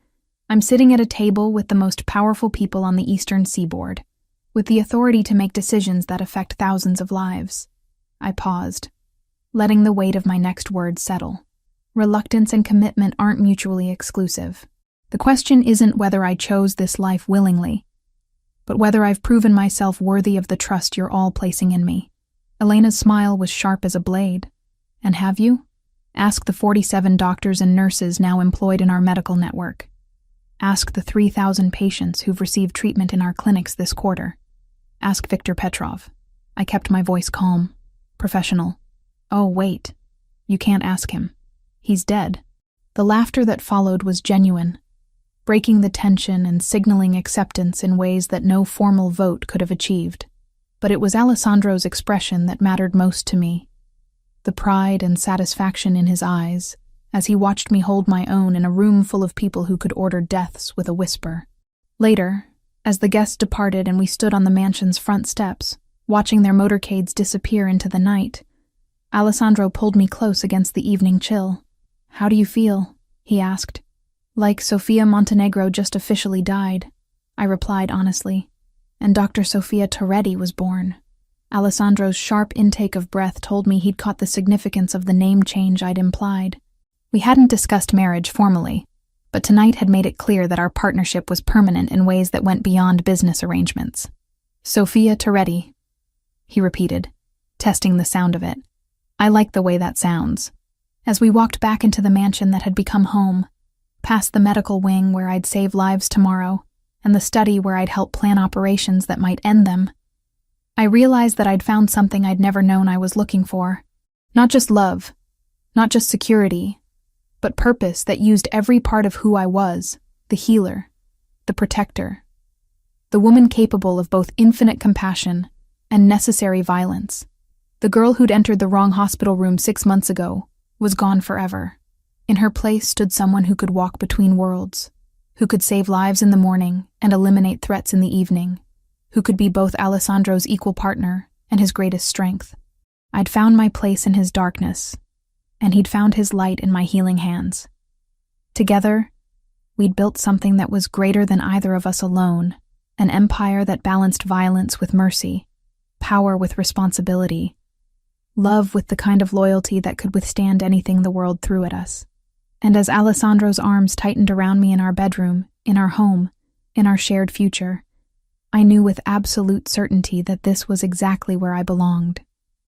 I'm sitting at a table with the most powerful people on the Eastern Seaboard, with the authority to make decisions that affect thousands of lives. I paused, letting the weight of my next words settle. Reluctance and commitment aren't mutually exclusive. The question isn't whether I chose this life willingly, but whether I've proven myself worthy of the trust you're all placing in me. Elena's smile was sharp as a blade. "And have you? Ask the 47 doctors and nurses now employed in our medical network. Ask the 3,000 patients who've received treatment in our clinics this quarter. Ask Viktor Petrov." I kept my voice calm, professional. "Oh, wait. You can't ask him. He's dead." The laughter that followed was genuine, breaking the tension and signaling acceptance in ways that no formal vote could have achieved. But it was Alessandro's expression that mattered most to me, the pride and satisfaction in his eyes, as he watched me hold my own in a room full of people who could order deaths with a whisper. Later, as the guests departed and we stood on the mansion's front steps, watching their motorcades disappear into the night, Alessandro pulled me close against the evening chill. "How do you feel?" he asked. "Like Sofia Montenegro just officially died," I replied honestly, "and Dr. Sofia Toretti was born." Alessandro's sharp intake of breath told me he'd caught the significance of the name change I'd implied. We hadn't discussed marriage formally, but tonight had made it clear that our partnership was permanent in ways that went beyond business arrangements. "Sofia Toretti," he repeated, testing the sound of it. I liked the way that sounds. As we walked back into the mansion that had become home, past the medical wing where I'd save lives tomorrow, and the study where I'd help plan operations that might end them, I realized that I'd found something I'd never known I was looking for. Not just love, not just security, but purpose that used every part of who I was, the healer, the protector, the woman capable of both infinite compassion and necessary violence. The girl who'd entered the wrong hospital room 6 months ago was gone forever. In her place stood someone who could walk between worlds, who could save lives in the morning and eliminate threats in the evening, who could be both Alessandro's equal partner and his greatest strength. I'd found my place in his darkness, and he'd found his light in my healing hands. Together, we'd built something that was greater than either of us alone, an empire that balanced violence with mercy, power with responsibility, love with the kind of loyalty that could withstand anything the world threw at us. And as Alessandro's arms tightened around me in our bedroom, in our home, in our shared future, I knew with absolute certainty that this was exactly where I belonged.